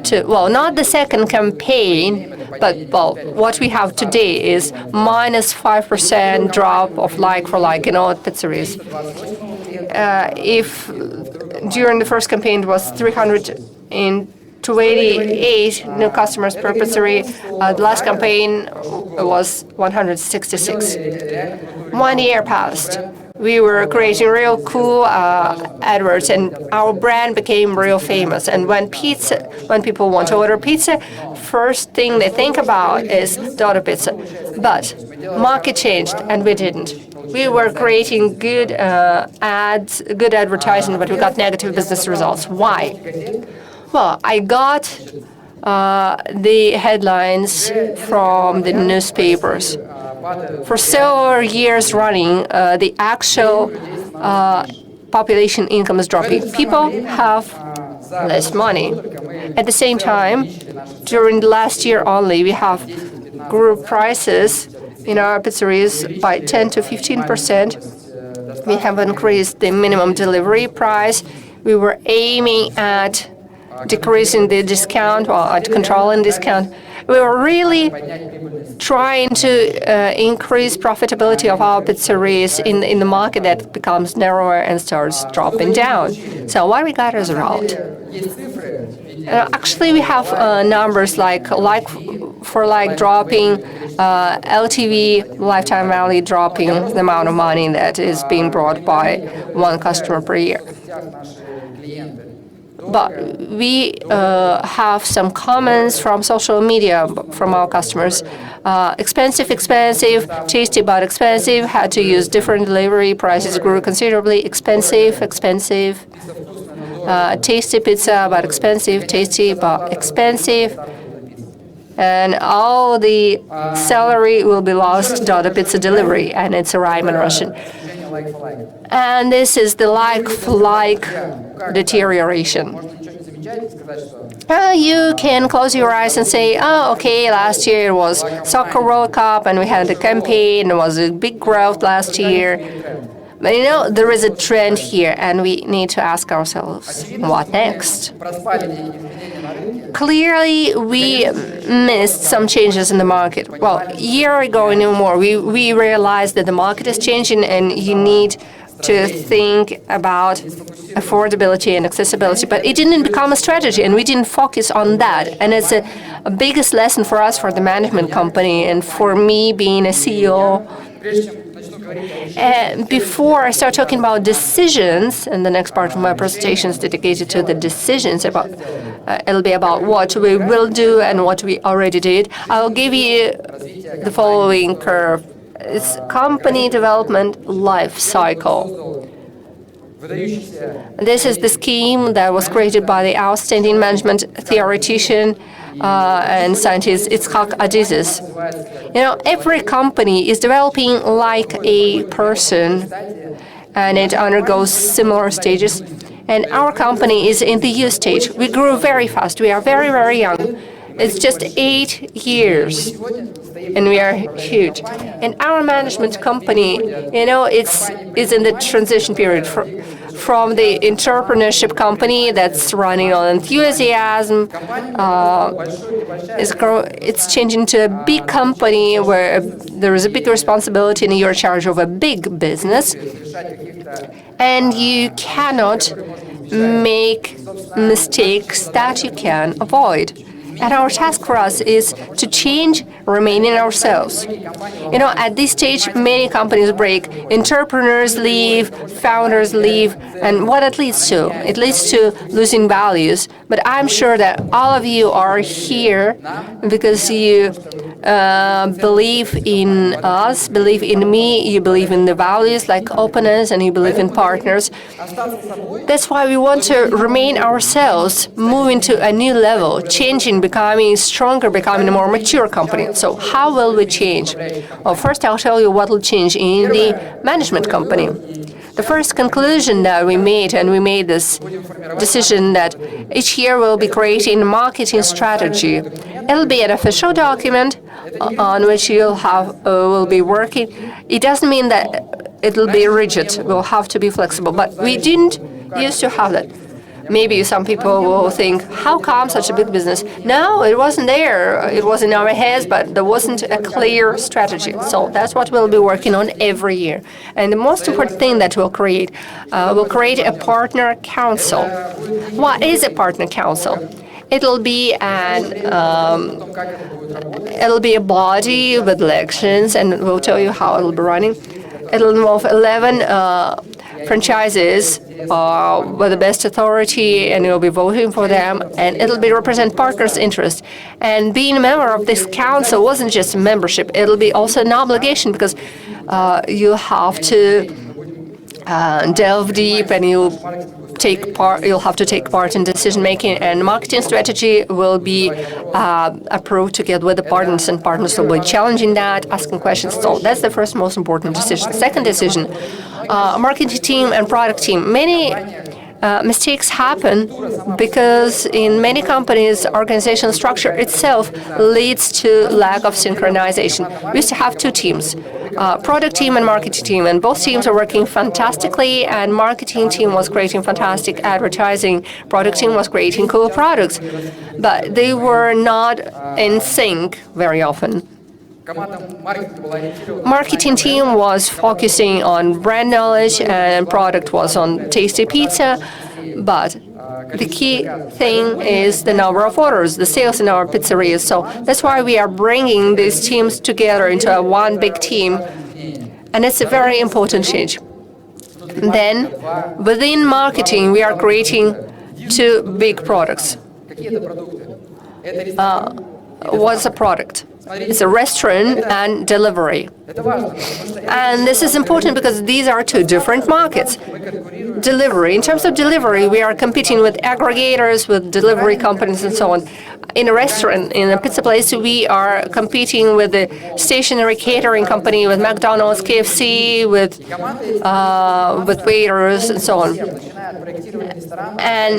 to, well, not the second campaign, but what we have today is minus 5% drop of like-for-like in all pizzerias. If during the first campaign it was 328 new customers per pizzeria, the last campaign was 166. 1 year passed. We were creating real cool adverts, and our brand became real famous. And when people want to order pizza, first thing they think about is Dodo Pizza. But market changed, and we didn't. We were creating good ads, good advertising, but we got negative business results. Why? Well, I got the headlines from the newspapers. For several years running, the actual population income is dropping. People have less money. At the same time, during the last year only, we have group prices in our pizzerias by 10 to 15%. We have increased the minimum delivery price. We were aiming at decreasing the discount or at controlling discount. We were really trying to increase profitability of our pizzerias in the market that becomes narrower and starts dropping down. So what we got as a result? Actually, we have numbers like dropping, LTV, lifetime value dropping, the amount of money that is being brought by one customer per year. But we have some comments from social media from our customers. Expensive, tasty but expensive, had to use different delivery, prices grew considerably, expensive. Tasty pizza but expensive, tasty but expensive. And all the salary will be lost to the pizza delivery, and it's a rhyme in Russian. And this is the like-for-like deterioration. You can close your eyes and say, oh, okay, last year it was Soccer World Cup and we had a campaign, it was a big growth last year. But you know, there is a trend here and we need to ask ourselves, what next? Clearly, we missed some changes in the market. Well, a year ago and no more, we realized that the market is changing and you need to think about affordability and accessibility. But it didn't become a strategy and we didn't focus on that. And it's a biggest lesson for us, for the management company, and for me being a CEO. Before I start talking about decisions, and the next part of my presentation is dedicated to the decisions, it'll be about what we will do and what we already did. I'll give you the following curve. It's company development life cycle. This is the scheme that was created by the outstanding management theoretician and scientist Itzhak Adizes. You know, every company is developing like a person, and it undergoes similar stages. And our company is in the youth stage. We grew very fast. We are very, very young. It's just 8 years, and we are huge. And our management company, it's in the transition period from the entrepreneurship company that's running on enthusiasm. It's changing to a big company where there is a big responsibility and you're in charge of a big business. And you cannot make mistakes that you can avoid. And our task for us is to change, remaining ourselves. At this stage, many companies break. Entrepreneurs leave, founders leave, and what it leads to? It leads to losing values. But I'm sure that all of you are here because you believe in us, believe in me, you believe in the values like openness, and you believe in partners. That's why we want to remain ourselves, moving to a new level, changing, becoming stronger, becoming a more mature company. So how will we change? Well, first I'll tell you what will change in the management company. The first conclusion that we made, and we made this decision that each year we'll be creating a marketing strategy. It'll be an official document on which will be working. It doesn't mean that it'll be rigid. We'll have to be flexible. But we didn't used to have that. Maybe some people will think, how come such a big business? No, it wasn't there. It was in our heads, but there wasn't a clear strategy. So that's what we'll be working on every year. And the most important thing that we'll create a partner council. What is a partner council? It'll be a body with elections, and we'll tell you how it'll be running. It'll involve 11 franchises with the best authority, and you'll be voting for them, and it'll be represent partners' interests. And being a member of this council wasn't just a membership; it'll be also an obligation because you have to delve deep, and you'll have to take part in decision making, and marketing strategy will be approved together with the partners, and partners will be challenging that, asking questions. So that's the first most important decision. Second decision, marketing team and product team. Many mistakes happen because in many companies, organizational structure itself leads to lack of synchronization. We used to have two teams, product team and marketing team, and both teams are working fantastically, and marketing team was creating fantastic advertising, product team was creating cool products, but they were not in sync very often. Marketing team was focusing on brand knowledge and product was on tasty pizza, but the key thing is the number of orders, the sales in our pizzerias. So that's why we are bringing these teams together into one big team, and it's a very important change. Then, within marketing, we are creating two big products. What's a product? It's a restaurant and delivery. And this is important because these are two different markets. Delivery. In terms of delivery, we are competing with aggregators, with delivery companies, and so on. In a restaurant, in a pizza place, we are competing with the stationary catering company, with McDonald's, KFC, with waiters, and so on. And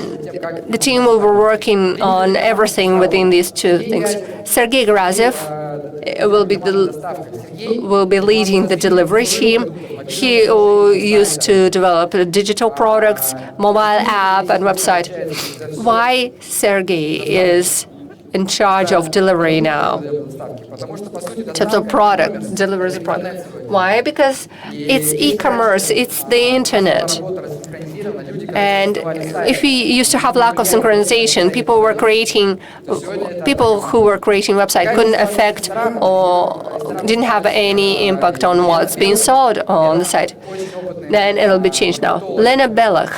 the team will be working on everything within these two things. Sergey Graziev will be leading the delivery team. He used to develop digital products, mobile app, and website. Why Sergey is in charge of delivery now? In terms of product, delivers a product. Why? Because it's e-commerce, it's the internet. And if we used to have lack of synchronization, people who were creating website couldn't affect or didn't have any impact on what's being sold on the site. Then it'll be changed now. Lena Belach.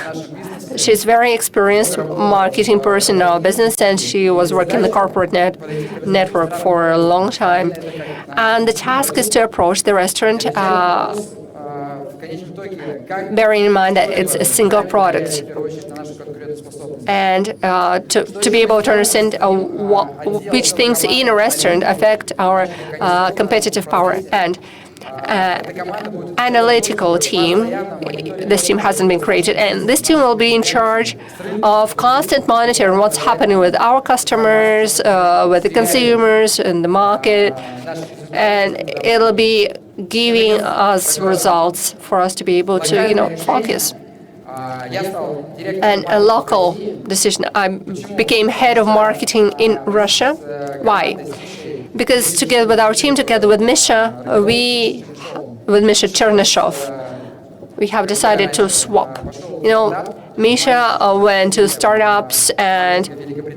She's very experienced marketing person in our business, and she was working in the corporate network for a long time. And the task is to approach the restaurant, bearing in mind that it's a single product, and to be able to understand which things in a restaurant affect our competitive power. And analytical team. This team hasn't been created, and this team will be in charge of constant monitoring what's happening with our customers, with the consumers in the market, and it'll be giving us results for us to be able to, focus. And a local decision. I became head of marketing in Russia. Why? Because together with our team, together with Misha Chernyshov, we have decided to swap. Misha went to startups and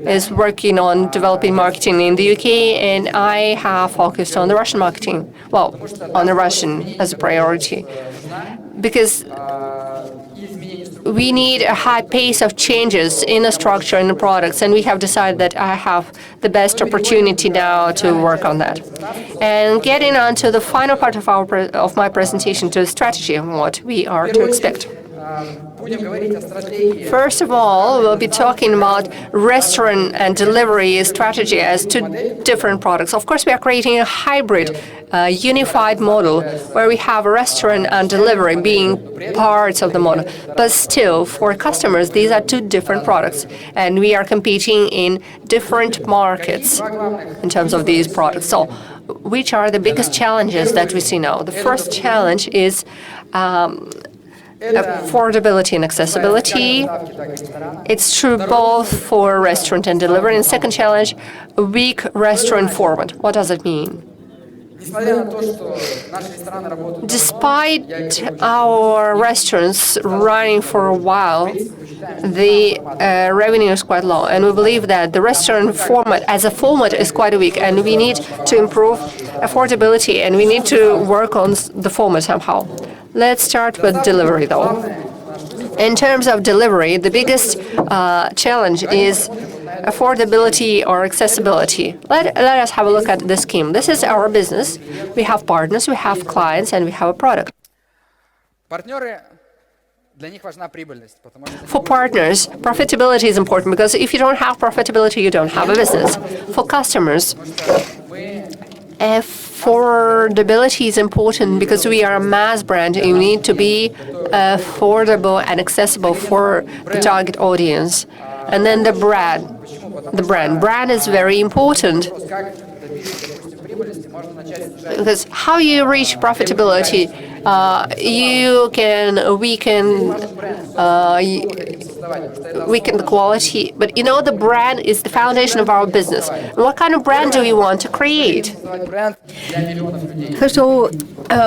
is working on developing marketing in the UK, and I have focused on the Russian marketing. Well, on the Russian as a priority. Because we need a high pace of changes in the structure and the products, and we have decided that I have the best opportunity now to work on that. And getting on to the final part of my presentation, to strategy and what we are to expect. First of all, we'll be talking about restaurant and delivery strategy as two different products. Of course, we are creating a hybrid, unified model where we have restaurant and delivery being parts of the model. But still, for customers, these are two different products, and we are competing in different markets in terms of these products. So, which are the biggest challenges that we see now? The first challenge is affordability and accessibility. It's true both for restaurant and delivery. And second challenge, weak restaurant format. What does it mean? Despite our restaurants running for a while, the revenue is quite low, and we believe that the restaurant format as a format is quite weak, and we need to improve affordability, and we need to work on the format somehow. Let's start with delivery, though. In terms of delivery, the biggest challenge is affordability or accessibility. Let us have a look at the scheme. This is our business. We have partners, we have clients, and we have a product. For partners, profitability is important because if you don't have profitability, you don't have a business. For customers, affordability is important because we are a mass brand. You need to be affordable and accessible for the target audience. And then the brand. Brand is very important. Because how you reach profitability, weaken the quality, but the brand is the foundation of our business. And what kind of brand do we want to create? First of all,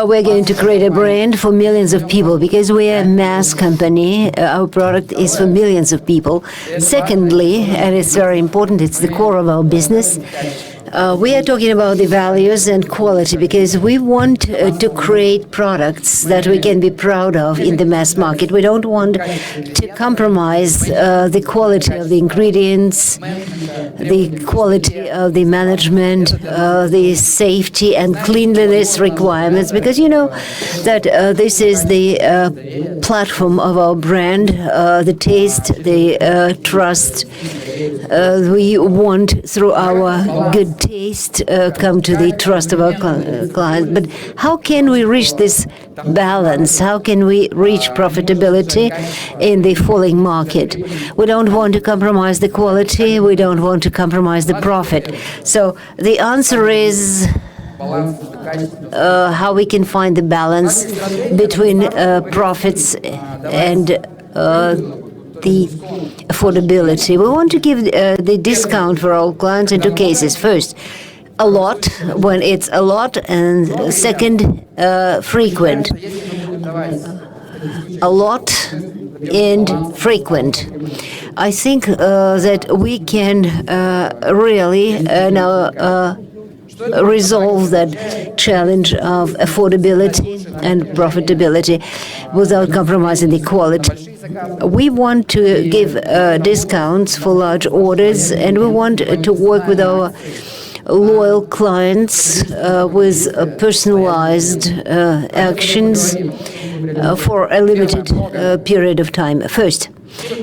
we're going to create a brand for millions of people because we're a mass company. Our product is for millions of people. Secondly, and it's very important, it's the core of our business, we are talking about the values and quality because we want to create products that we can be proud of in the mass market. We don't want to compromise the quality of the ingredients, the quality of the management, the safety and cleanliness requirements, because that this is the platform of our brand, the taste, the trust. We want through our good taste come to the trust of our clients. But how can we reach this balance? How can we reach profitability in the falling market? We don't want to compromise the quality. We don't want to compromise the profit. So the answer is how we can find the balance between profits and the affordability. We want to give the discount for all clients in two cases. First, a lot, when it's a lot, and second, frequent. A lot and frequent. I think that we can really now resolve that challenge of affordability and profitability without compromising the quality. We want to give discounts for large orders, and we want to work with our loyal clients with personalized actions for a limited period of time. First,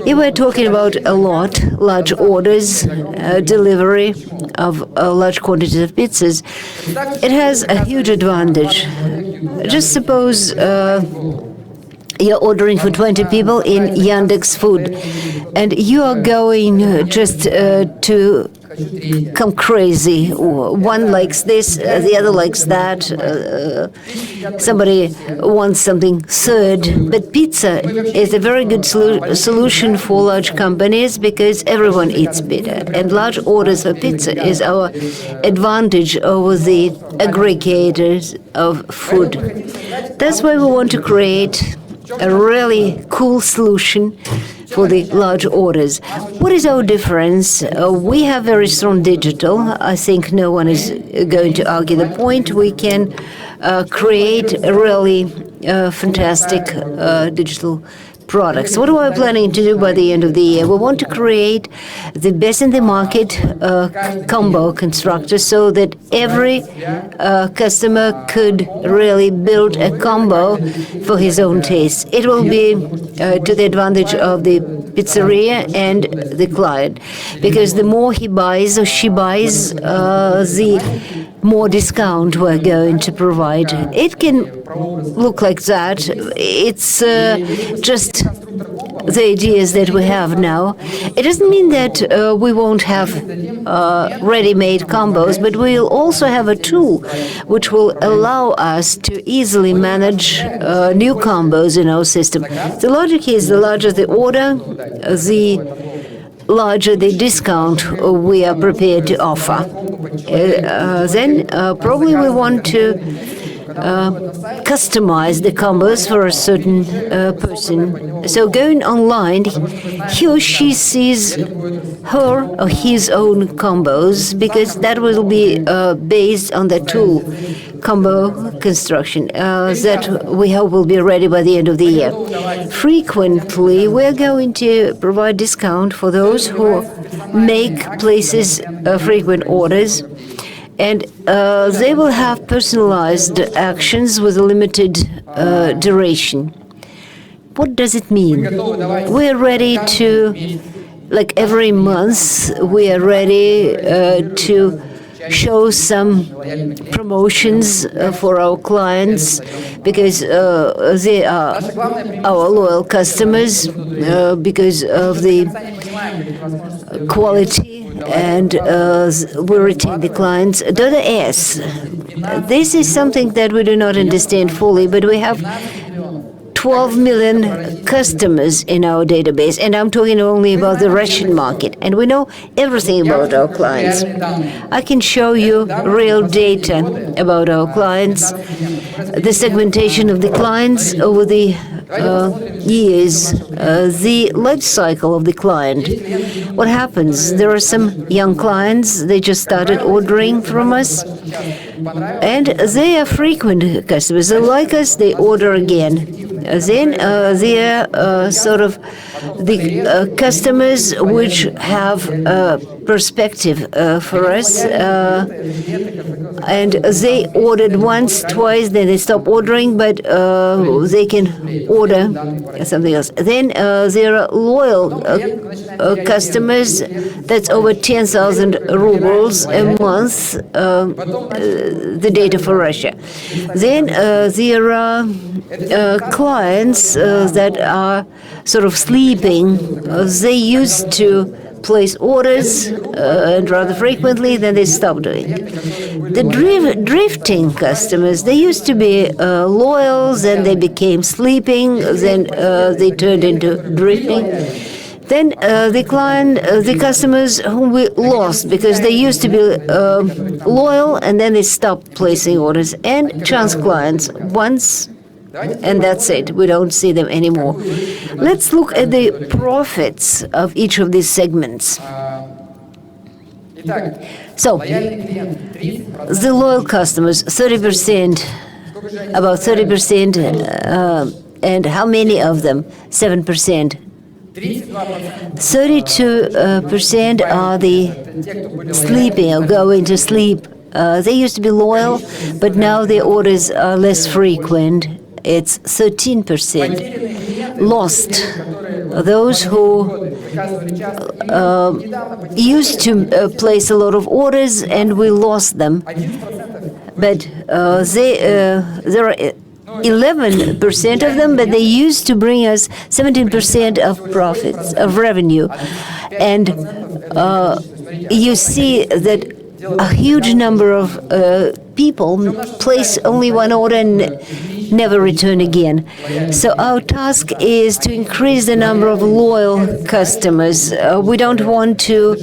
if we're talking about a lot, large orders, delivery of large quantities of pizzas, it has a huge advantage just suppose you're ordering for 20 people in Yandex Food, and you are going just to come crazy. One likes this, the other likes that. Somebody wants something third. But pizza is a very good solution for large companies because everyone eats pizza. And large orders for pizza is our advantage over the aggregators of food. That's why we want to create a really cool solution for the large orders. What is our difference? We have very strong digital. I think no one is going to argue the point. We can create a really fantastic digital products. What are we planning to do by the end of the year? We want to create the best in the market combo constructor so that every customer could really build a combo for his own taste. It will be to the advantage of the pizzeria and the client, because the more he buys or she buys, the more discount we're going to provide. It can look like that. It's just the ideas that we have now. It doesn't mean that we won't have ready-made combos, but we'll also have a tool which will allow us to easily manage new combos in our system. The logic is the larger the order, the larger the discount we are prepared to offer. Then probably we want to customize the combos for a certain person. So going online, he or she sees her or his own combos, because that will be based on the tool combo construction that we hope will be ready by the end of the year. Frequently, we're going to provide discount for those who make places frequent orders, and they will have personalized actions with a limited duration. What does it mean? We're ready to, like every month, we are ready to show some promotions for our clients, because they are our loyal customers, because of the quality, and we retain the clients. S. This is something that we do not understand fully, but we have 12 million customers in our database, and I'm talking only about the Russian market, and we know everything about our clients. I can show you real data about our clients, the segmentation of the clients over the years, the life cycle of the client. What happens? There are some young clients, they just started ordering from us, and they are frequent customers. They like us, they order again. Then they are sort of the customers which have perspective for us, and they ordered once, twice, then they stop ordering, but they can order something else. Then there are loyal customers, that's over 10,000 rubles a month, the data for Russia. Then there are clients that are sort of sleeping. They used to place orders and rather frequently, then they stopped doing it. The drifting customers, they used to be loyal, then they became sleeping, then they turned into drifting. Then the customers whom we lost because they used to be loyal, and then they stopped placing orders. And chance clients, once, and that's it. We don't see them anymore. Let's look at the profits of each of these segments. So, the loyal customers, 30%, about 30%, and how many of them? 7%. 32% are the sleeping or going to sleep. They used to be loyal, but now their orders are less frequent. It's 13%. Lost. Those who used to place a lot of orders and we lost them. but there are 11% of them, but they used to bring us 17% of profits, of revenue. And you see that a huge number of people place only one order and never return again. So our task is to increase the number of loyal customers. We don't want to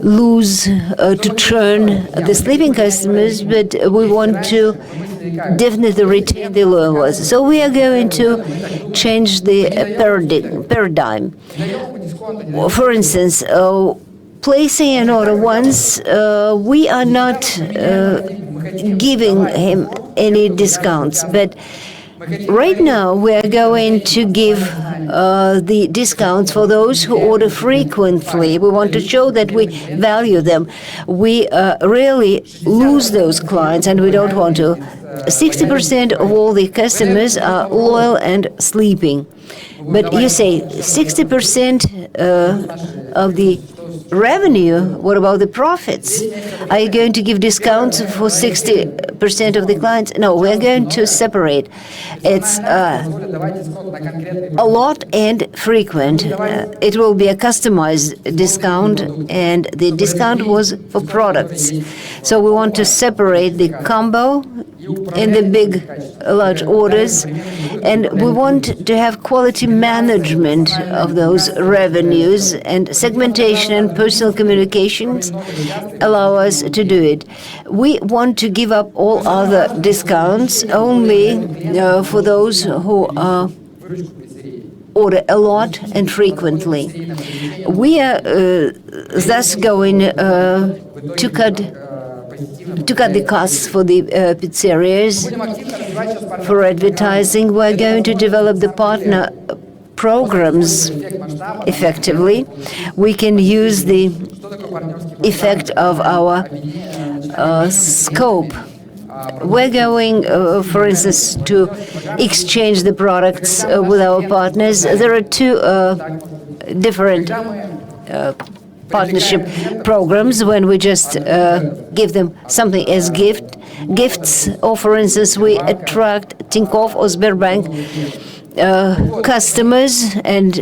lose, to churn the sleeping customers, but we want to definitely retain the loyal ones. So we are going to change the paradigm. For instance, placing an order once, we are not giving him any discounts, but right now we are going to give the discounts for those who order frequently. We want to show that we value them. We really lose those clients, and we don't want to. 60% of all the customers are loyal and sleeping. But you say 60% of the revenue, what about the profits? Are you going to give discounts for 60% of the clients? No, we're going to separate. It's a lot and frequent. It will be a customized discount, and the discount was for products. So we want to separate the combo in the big, large orders, and we want to have quality management of those revenues, and segmentation and personal communications allow us to do it. We want to give up all other discounts only for those who order a lot and frequently. We are thus going to cut the costs for the pizzerias. For advertising, we're going to develop the partner programs effectively. We can use the effect of our scope. We're going, for instance, to exchange the products with our partners. There are two different partnership programs when we just give them something as gifts, or for instance, we attract Tinkoff or Sberbank customers, and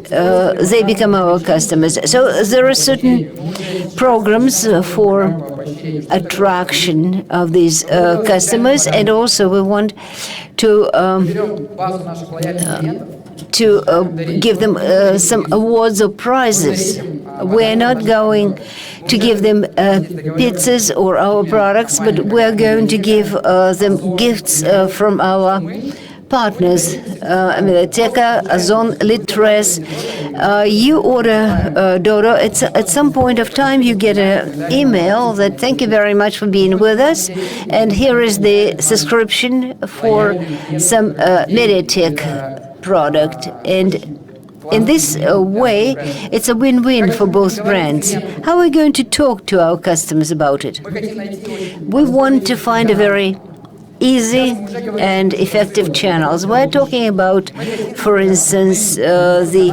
they become our customers. So there are certain programs for attraction of these customers, and also we want to give them some awards or prizes. We're not going to give them pizzas or our products, but we're going to give them gifts from our partners, Mediateka, Ozon, Litres. You order Dodo. At some point of time, you get an email that thank you very much for being with us, and here is the subscription for some Mediatek product. And in this way, it's a win-win for both brands. How are we going to talk to our customers about it? We want to find a very easy and effective channels. We're talking about, for instance, the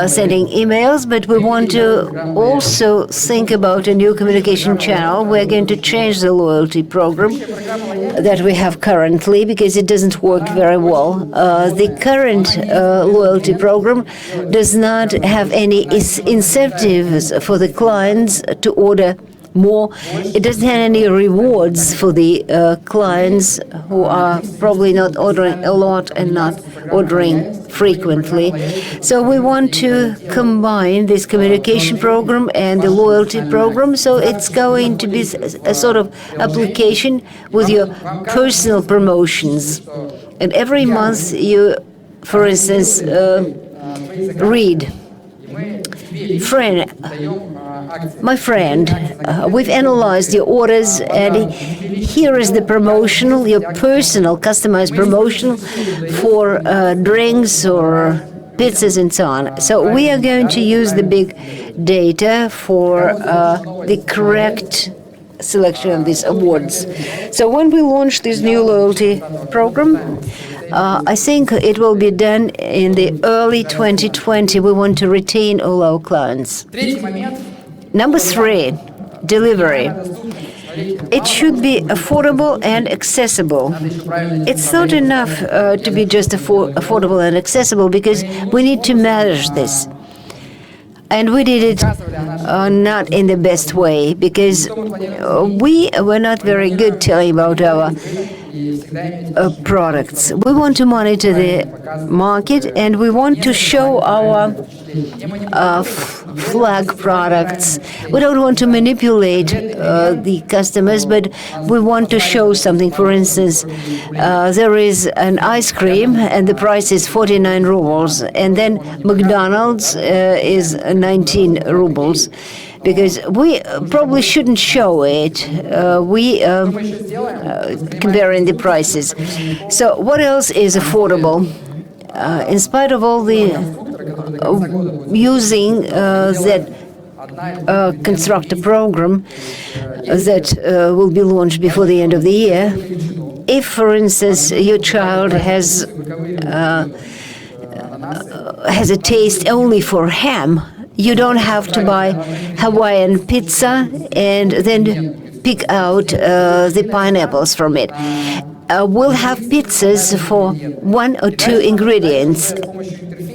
sending emails, but we want to also think about a new communication channel. We're going to change the loyalty program that we have currently because it doesn't work very well. The current loyalty program does not have any incentives for the clients to order more. It doesn't have any rewards for the clients who are probably not ordering a lot and not ordering frequently. So we want to combine this communication program and the loyalty program. So it's going to be a sort of application with your personal promotions. And every month you, for instance, read, my friend, we've analyzed your orders, and here is the promotional, your personal customized promotional for drinks or pizzas and so on. So we are going to use the big data for the correct selection of these awards. So when we launch this new loyalty program, I think it will be done in the early 2020. We want to retain all our clients. Number 3, delivery. it should be affordable and accessible. It's not enough to be just affordable and accessible, because we need to manage this. And we did it not in the best way, because we were not very good telling about our products. We want to monitor the market, and we want to show our flag products. We don't want to manipulate the customers, but we want to show something. For instance, there is an ice cream and the price is 49 rubles, and then McDonald's is 19 rubles. Because we probably shouldn't show it. Comparing the prices. So what else is affordable? In spite of all the using that construct a program that will be launched before the end of the year, if, for instance, your child has a taste only for ham, you don't have to buy Hawaiian pizza and then pick out the pineapples from it. We'll have pizzas for 1 or 2 ingredients,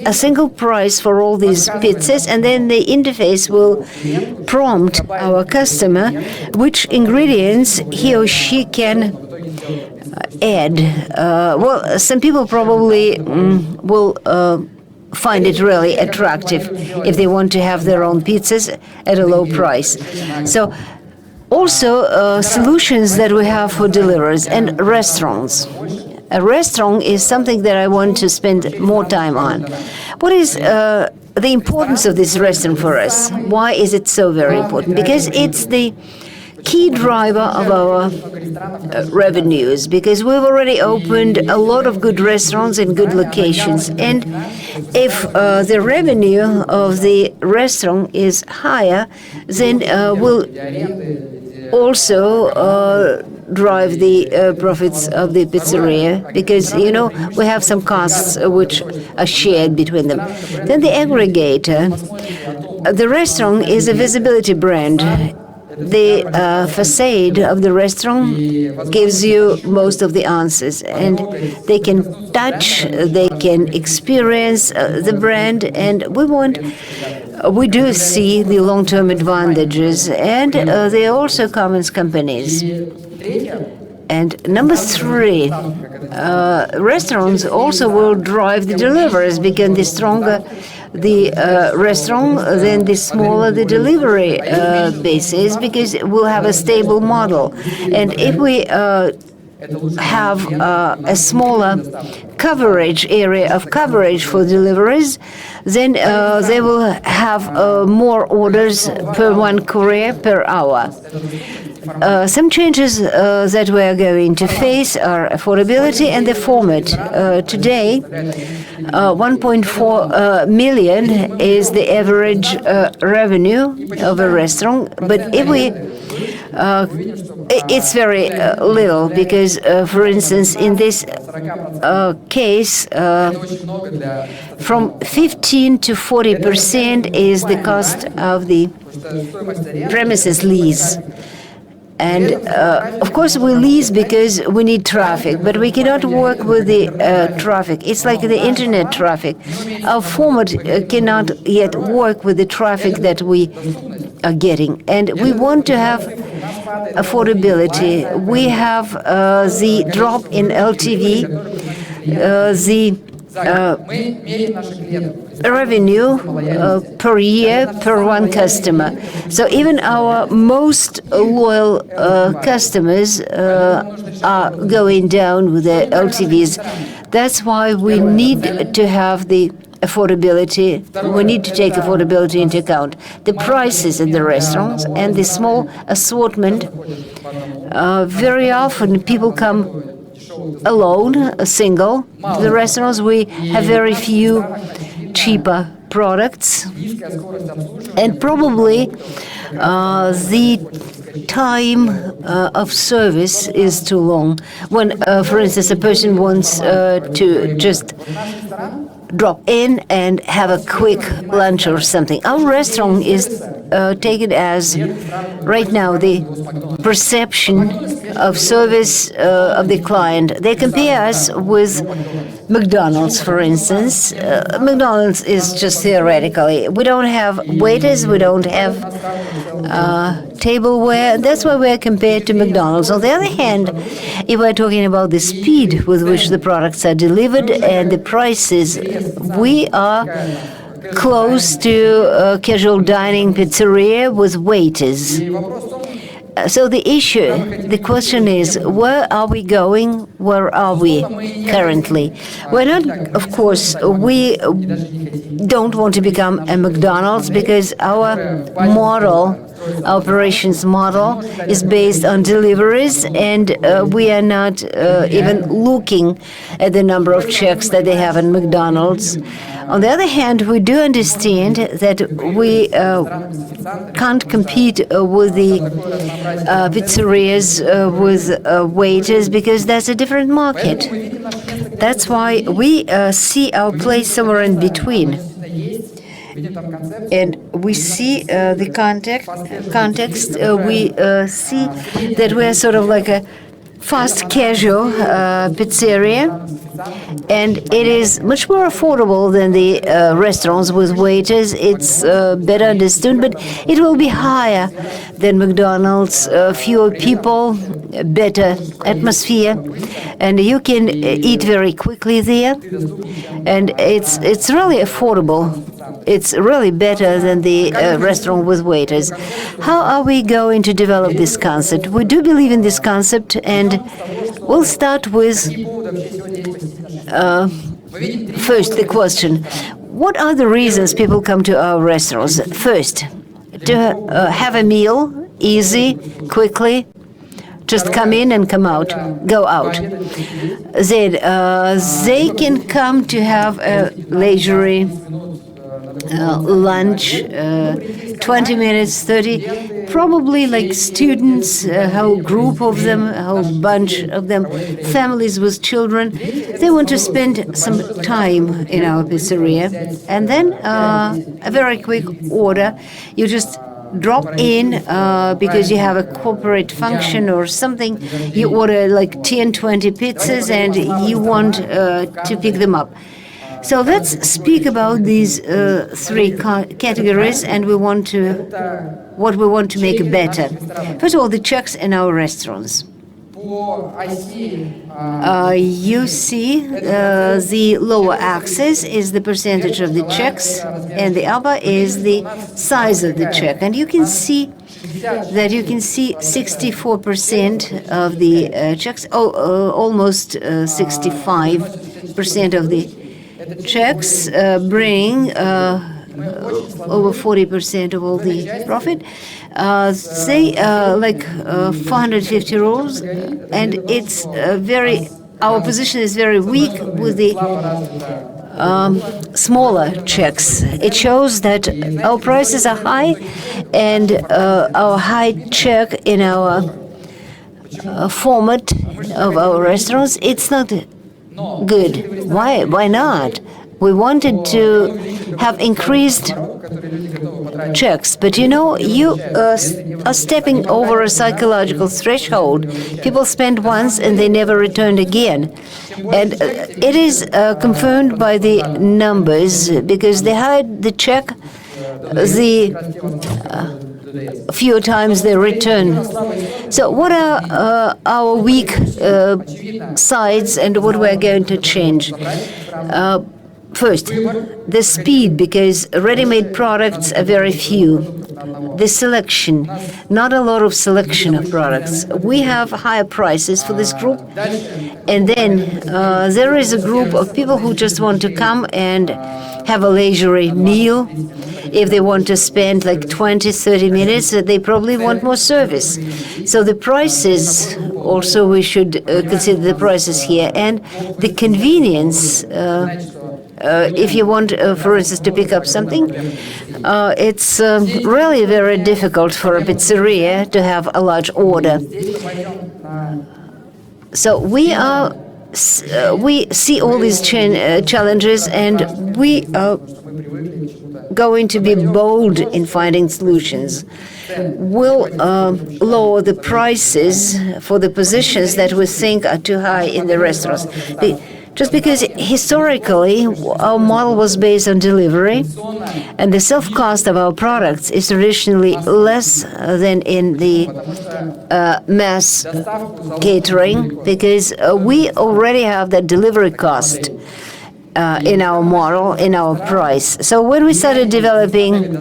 a single price for all these pizzas, and then the interface will prompt our customer which ingredients he or she can add. Well, some people probably will find it really attractive if they want to have their own pizzas at a low price. So also solutions that we have for deliverers and restaurants. A restaurant is something that I want to spend more time on. What is the importance of this restaurant for us? Why is it so very important? Because it's the key driver of our revenues, because we've already opened a lot of good restaurants in good locations. And if the revenue of the restaurant is higher, then we'll also drive the profits of the pizzeria, because, you know, we have some costs which are shared between them. Then the aggregator. The restaurant is a visibility brand. The facade of the restaurant gives you most of the answers, and they can touch, they can experience the brand, and we do see the long-term advantages, and they are also commons companies. And number 3, restaurants also will drive the deliverers, because the stronger the restaurant, then the smaller the delivery base is, because we'll have a stable model. And if we have a smaller area of coverage for deliveries, then they will have more orders per one courier per hour. Some changes that we are going to face are affordability and the format. Today, 1.4 million is the average revenue of a restaurant, but if we it's very little, because, for instance, in this case, from 15 to 40% is the cost of the premises lease. And of course, we lease because we need traffic, but we cannot work with the traffic. It's like the internet traffic. Our format cannot yet work with the traffic that we are getting. And we want to have affordability. We have the drop in LTV, the revenue per year per one customer. So even our most loyal customers are going down with their LTVs. That's why we need to have the affordability. We need to take affordability into account. The prices in the restaurants and the small assortment. Very often people come alone, single. The restaurants, we have very few cheaper products, and probably the time of service is too long. When, for instance, a person wants to just drop in and have a quick lunch or something. Our restaurant is take it as right now the perception of service of the client. They compare us with McDonald's, for instance. McDonald's is just theoretically. We don't have waiters, we don't have tableware. That's why we're compared to McDonald's. On the other hand, if we're talking about the speed with which the products are delivered and the prices, we are close to casual dining pizzeria with waiters. So the question is, where are we going? Where are we currently? We're not, of course, we don't want to become a McDonald's because our operations model is based on deliveries, and we are not even looking at the number of checks that they have in McDonald's. On the other hand, we do understand that we can't compete with the pizzerias, with waiters, because that's a different market. That's why we see our place somewhere in between. And we see the context, we see that we're sort of like a fast casual pizzeria, and it is much more affordable than the restaurants with waiters. It's better understood, but it will be higher than McDonald's. Fewer people, better atmosphere, and you can eat very quickly there, and it's really affordable. It's really better than the restaurant with waiters. How are we going to develop this concept? We do believe in this concept, and we'll start with first the question: what are the reasons people come to our restaurants? First, to have a meal, easy, quickly. Just come in and come out, go out. Then they can come to have a leisurely lunch, 20 minutes, 30, probably like students, a whole group of them, a whole bunch of them, families with children. They want to spend some time in our pizzeria. And then a very quick order. You just drop in because you have a corporate function or something. You order like 10, 20 pizzas and you want to pick them up. So let's speak about these three categories, and what we want to make better. First of all, the checks in our restaurants. You see the lower axis is the percentage of the checks, and the upper is the size of the check. And you can see 64% of the checks, almost 65% of the checks bring over 40% of all the profit. Say like 450 rolls, and it's our position is very weak with the smaller checks. It shows that our prices are high, and our high check in our format of our restaurants, it's not good. Why not? We wanted to have increased checks, but you are stepping over a psychological threshold. People spend once and they never returned again. And it is confirmed by the numbers, because the higher the check, the fewer times they return. So what are our weak sides and what we're going to change? First, the speed, because ready-made products are very few. The selection, not a lot of selection of products. We have higher prices for this group, and then there is a group of people who just want to come and have a leisurely meal. If they want to spend like 20, 30 minutes, they probably want more service. So the prices, also we should consider the prices here, and the convenience. If you want, for instance, to pick up something, it's really very difficult for a pizzeria to have a large order. So we are we see all these challenges, and we are going to be bold in finding solutions. We'll lower the prices for the positions that we think are too high in the restaurants. Just because historically our model was based on delivery, and the self-cost of our products is traditionally less than in the mass catering, because we already have that delivery cost in our model, in our price. So when we started developing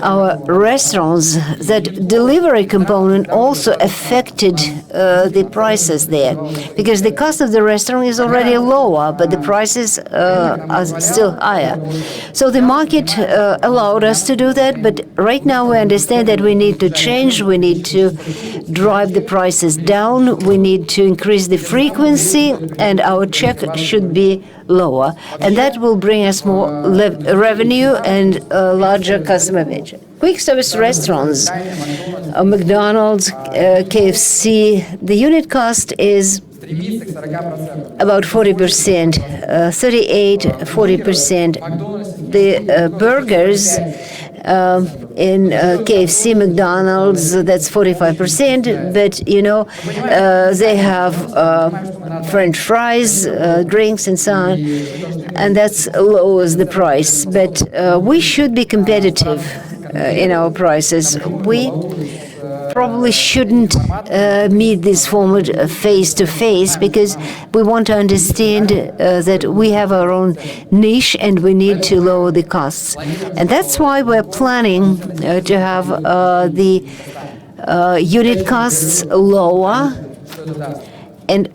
our restaurants, that delivery component also affected the prices there, because the cost of the restaurant is already lower, but the prices are still higher. So the market allowed us to do that, but right now we understand that we need to change, we need to drive the prices down, we need to increase the frequency, and our check should be lower, and that will bring us more revenue and a larger customer base. Quick service restaurants, McDonald's, KFC, the unit cost is about 40%, 40%. The burgers in KFC, McDonald's, that's 45%, but they have French fries, drinks, and so on, and that's lowers the price. But we should be competitive in our prices. We probably shouldn't meet this format face-to-face, because we want to understand that we have our own niche and we need to lower the costs. And that's why we're planning to have the unit costs lower. And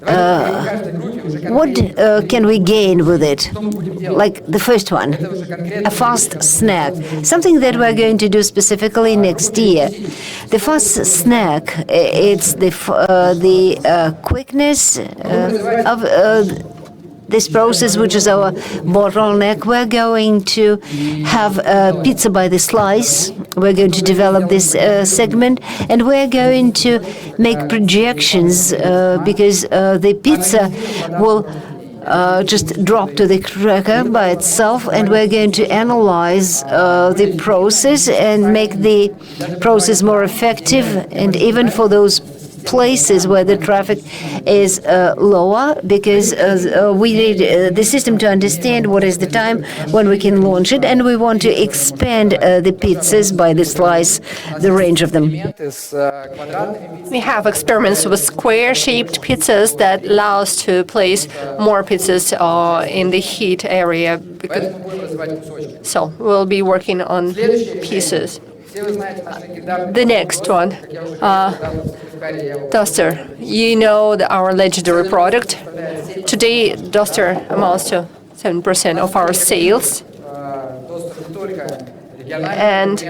what can we gain with it? Like the first one, a fast snack, something that we're going to do specifically next year. The fast snack, it's the quickness of this process, which is our bottleneck. We're going to have pizza by the slice. We're going to develop this segment, and we're going to make projections because the pizza will just drop to the cracker by itself, and we're going to analyze the process and make the process more effective, and even for those places where the traffic is lower, because we need the system to understand what is the time when we can launch it, and we want to expand the pizzas by the slice, the range of them. We have experiments with square-shaped pizzas that allow us to place more pizzas in the heat area. So we'll be working on pieces. The next one, Duster. You know our legendary product. Today, Duster amounts to 7% of our sales. And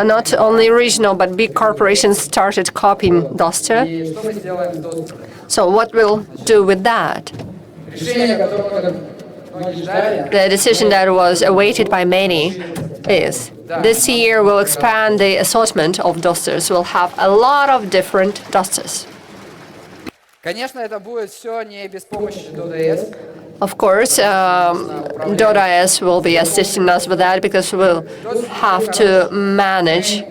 not only regional, but big corporations started copying Duster. So what we'll do with that? The decision that was awaited by many is this year we'll expand the assortment of dusters. We'll have a lot of different dusters. Of course, DODAS will be assisting us with that, because we'll have to manage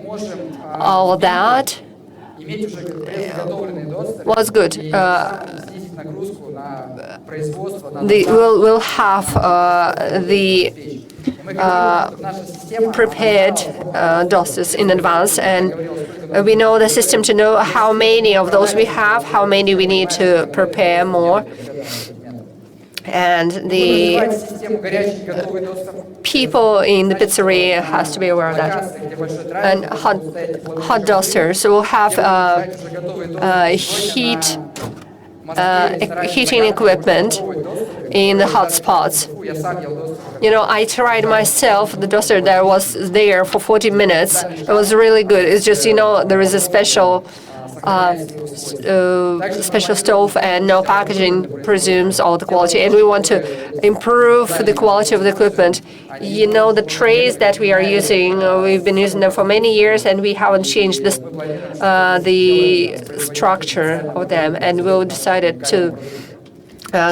all of that. What's good? We'll have the prepared dusters in advance, and we know the system to know how many of those we have, how many we need to prepare more. And the people in the pizzeria has to be aware of that. And hot dusters, so we'll have heating equipment in the hot spots. I tried myself the duster that was there for 40 minutes. It was really good. It's just, there is a special stove, and no packaging presumes all the quality, and we want to improve the quality of the equipment. The trays that we are using, we've been using them for many years, and we haven't changed the structure of them, and we decided to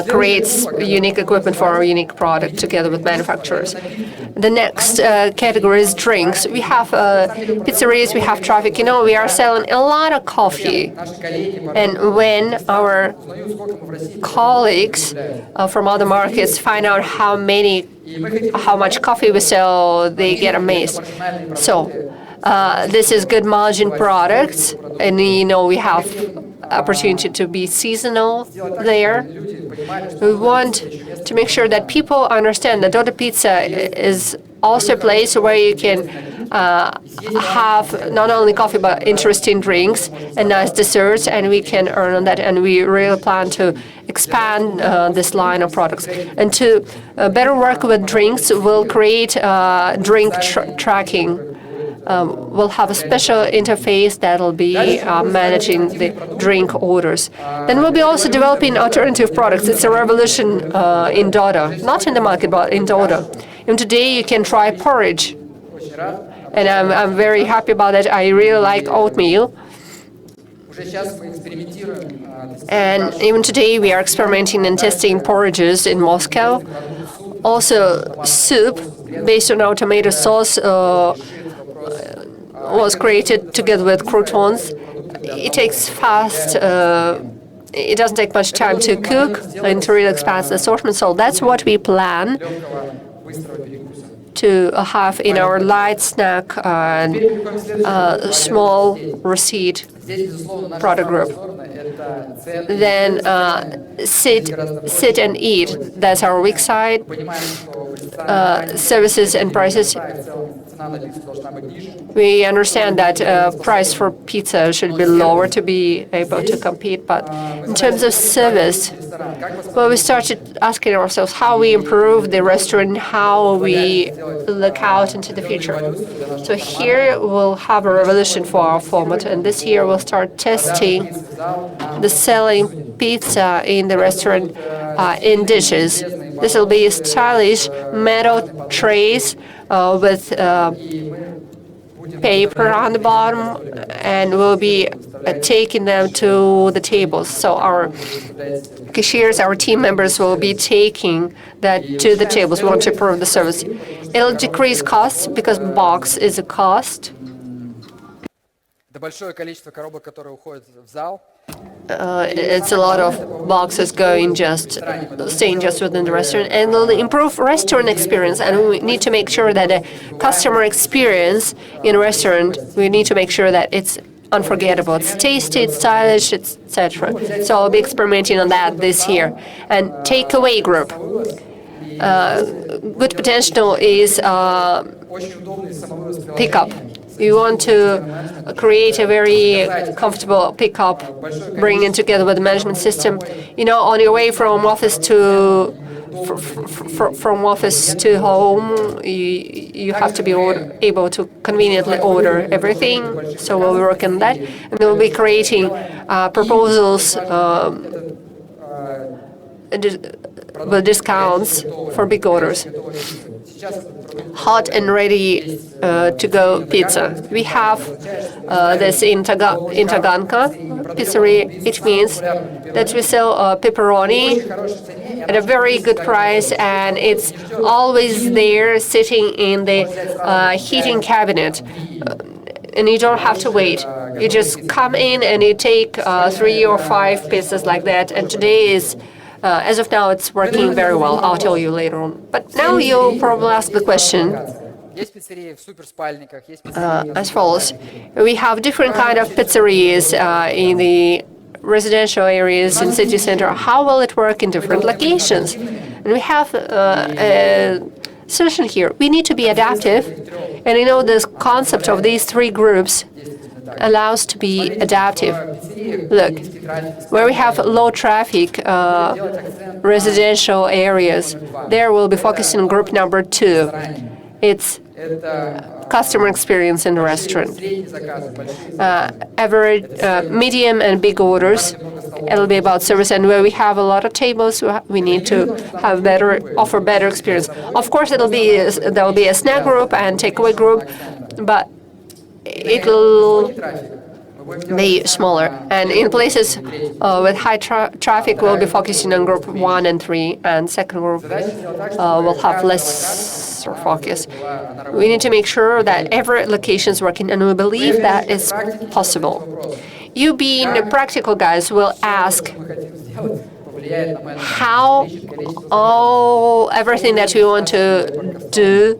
creates unique equipment for our unique product together with manufacturers. The next category is drinks. We have pizzerias, we have traffic. We are selling a lot of coffee. And when our colleagues from other markets find out how much coffee we sell, they get amazed. So this is good margin products, and we have opportunity to be seasonal there. We want to make sure that people understand that Dodo Pizza is also a place where you can have not only coffee but interesting drinks and nice desserts, and we can earn on that. And we really plan to expand this line of products. And to better work with drinks, we'll create drink tracking. We'll have a special interface that'll be managing the drink orders. Then we'll be also developing alternative products. It's a revolution in Dodo, not in the market, but in Dodo. And today you can try porridge, and I'm very happy about it. I really like oatmeal. And even today we are experimenting and testing porridges in Moscow. Also, soup based on our tomato sauce was created together with croutons. It takes fast. It doesn't take much time to cook and to really expand the assortment. So that's what we plan to have in our light snack and small receipt product group. Then sit and eat. That's our weak side. Services and prices. We understand that price for pizza should be lower to be able to compete, but in terms of service, well, we started asking ourselves how we improve the restaurant, how we look out into the future. So here we'll have a revolution for our format, and this year we'll start testing the selling pizza in the restaurant in dishes. This will be stylish metal trays with paper on the bottom, and we'll be taking them to the tables. So our cashiers, our team members will be taking that to the tables. We want to improve the service. It'll decrease costs because box is a cost. It's a lot of boxes staying just within the restaurant, and it'll improve restaurant experience. And we need to make sure that the customer experience in a restaurant, we need to make sure that it's unforgettable. It's tasty, it's stylish, etc. So I'll be experimenting on that this year. And takeaway group. Good potential is pickup. We want to create a very comfortable pickup, bringing together with the management system. On your way from office to home, you have to be able to conveniently order everything. So we'll work on that, and we'll be creating proposals with discounts for big orders. Hot and ready to go pizza. We have this in Taganka pizzeria. It means that we sell pepperoni at a very good price, and it's always there sitting in the heating cabinet. And you don't have to wait. You just come in and you take 3 or 5 pizzas like that. And today is as of now, it's working very well. I'll tell you later on. But now you'll probably ask the question as follows. We have different kind of pizzerias in the residential areas in city center. How will it work in different locations? And we have a solution here. We need to be adaptive. And this concept of these 3 groups allows to be adaptive. Look, where we have low traffic residential areas, there we'll be focusing on group number 2. It's customer experience in the restaurant. Average, medium and big orders, it'll be about service. And where we have a lot of tables, we need to have offer better experience. Of course, there'll be a snack group and takeaway group, but it'll be smaller. And in places with high traffic, we'll be focusing on group 1 and 3, and second group will have less focus. We need to make sure that every location is working, and we believe that is possible. You being practical guys will ask how everything that we want to do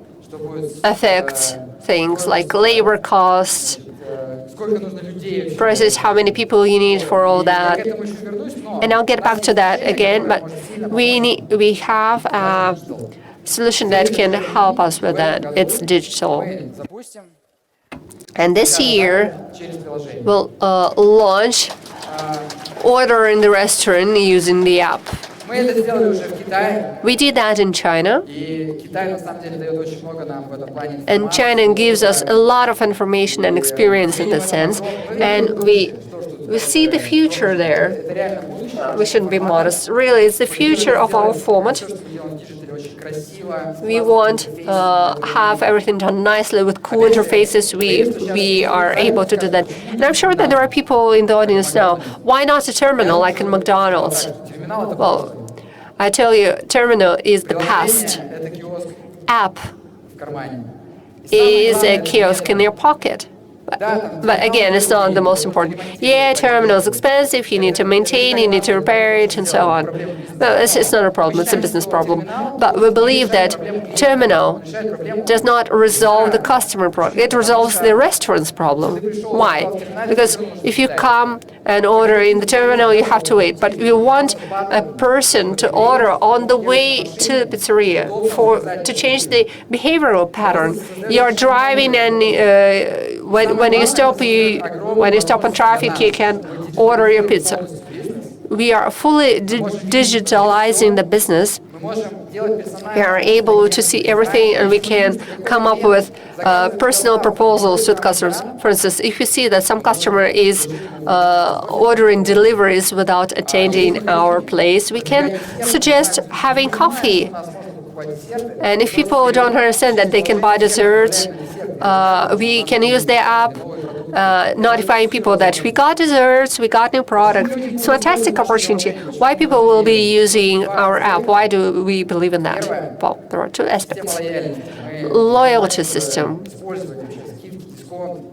affects things like labor costs, prices, how many people you need for all that. And I'll get back to that again, but we have a solution that can help us with that. It's digital. And this year, we'll launch order in the restaurant using the app. We did that in China, and China gives us a lot of information and experience in this sense, and we see the future there. We shouldn't be modest. Really, it's the future of our format. We want have everything done nicely with cool interfaces. We are able to do that. And I'm sure that there are people in the audience now. Why not a terminal like in McDonald's? Well, I tell you, terminal is the past. App is a kiosk in your pocket. But again, it's not the most important. Yeah, terminal is expensive, you need to maintain, you need to repair it, and so on. No, it's not a problem, it's a business problem. But we believe that terminal does not resolve the customer problem, it resolves the restaurant's problem. Why? Because if you come and order in the terminal, you have to wait. But we want a person to order on the way to the pizzeria to change the behavioral pattern. You're driving, and when you stop on traffic, you can order your pizza. We are fully digitalizing the business. We are able to see everything, and we can come up with personal proposals to the customers. For instance, if you see that some customer is ordering deliveries without attending our place, we can suggest having coffee. And if people don't understand that they can buy desserts, we can use the app, notifying people that we got desserts, we got new product. It's a fantastic opportunity. Why people will be using our app? Why do we believe in that? Well, there are two aspects. Loyalty system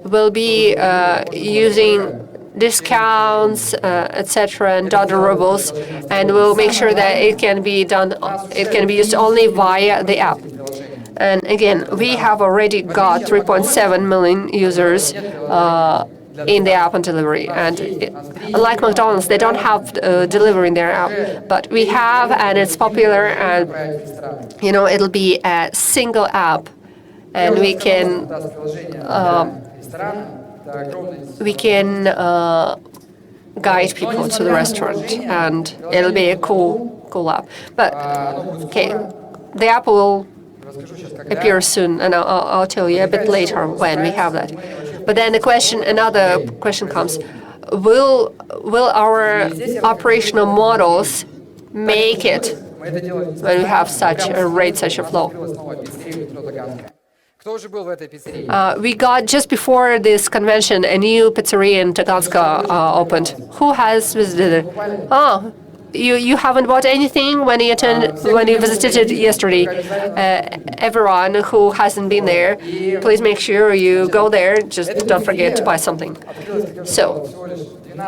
will be using discounts, etc., and other rubles, and we'll make sure that it can be done. It can be used only via the app. And again, we have already got 3.7 million users in the app and delivery. And unlike McDonald's, they don't have delivery in their app, but we have, and it's popular. And it'll be a single app, and we can guide people to the restaurant, and it'll be a cool app. But okay, the app will appear soon, and I'll tell you a bit later when we have that. But then another question comes: Will our operational models make it when we have such a flow? We got, just before this convention, a new pizzeria in Taganska opened. Who has visited it? Oh, you haven't bought anything when you visited it yesterday. Everyone who hasn't been there, please make sure you go there. Just don't forget to buy something. So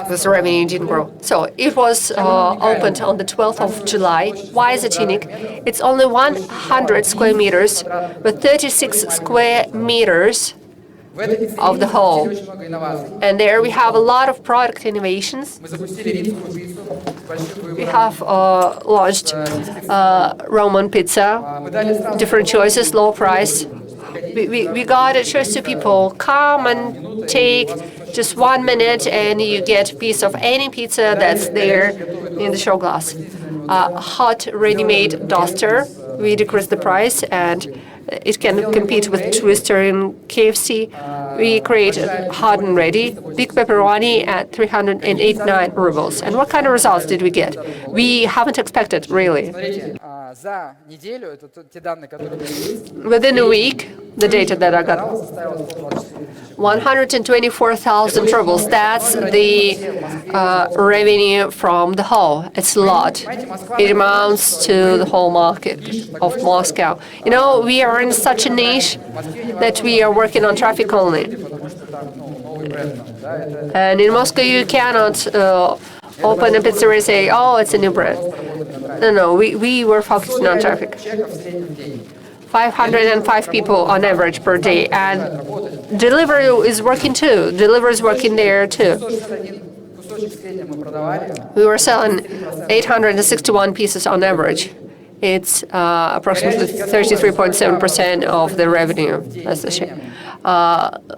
this revenue didn't grow. So it was opened on the 12th of July. Why is it unique? It's only 100 square meters with 36 square meters of the hall. And there we have a lot of product innovations. We have launched Roman pizza, different choices, low price. We got a choice to people. Come and take just 1 minute, and you get a piece of any pizza that's there in the show glass. Hot ready-made doster. We decreased the price, and it can compete with Twister in KFC. We created hot and ready, big pepperoni at 389 rubles. And what kind of results did we get? We haven't expected, really. Within a week, the data that I got. 124,000 rubles. That's the revenue from the whole. It's a lot. It amounts to the whole market of Moscow. You know, we are in such a niche that we are working on traffic only. And in Moscow, you cannot open a pizzeria and say, oh, it's a new brand. No, we were focusing on traffic. 505 people on average per day, and delivery is working too. Delivery is working there too. We were selling 861 pieces on average. It's approximately 33.7% of the revenue. That's the share.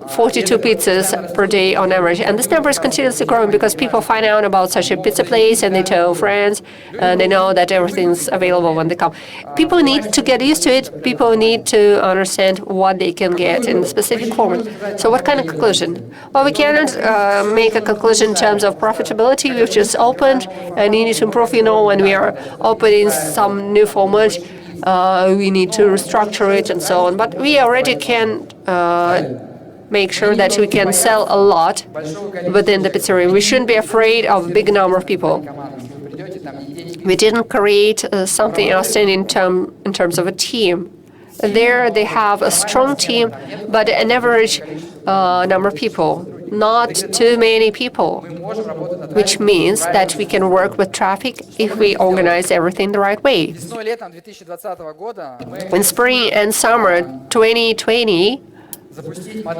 42 pizzas per day on average. And this number is continuously growing because people find out about such a pizza place and they tell friends and they know that everything's available when they come. People need to get used to it. People need to understand what they can get in a specific format. So what kind of conclusion? Well, we cannot make a conclusion in terms of profitability. We've just opened and you need to improve, when we are opening some new format. We need to restructure it and so on. But we already can make sure that we can sell a lot within the pizzeria. We shouldn't be afraid of a big number of people. We didn't create something outstanding in terms of a team. There they have a strong team, but an average number of people. Not too many people, which means that we can work with traffic if we organize everything the right way. In spring and summer 2020,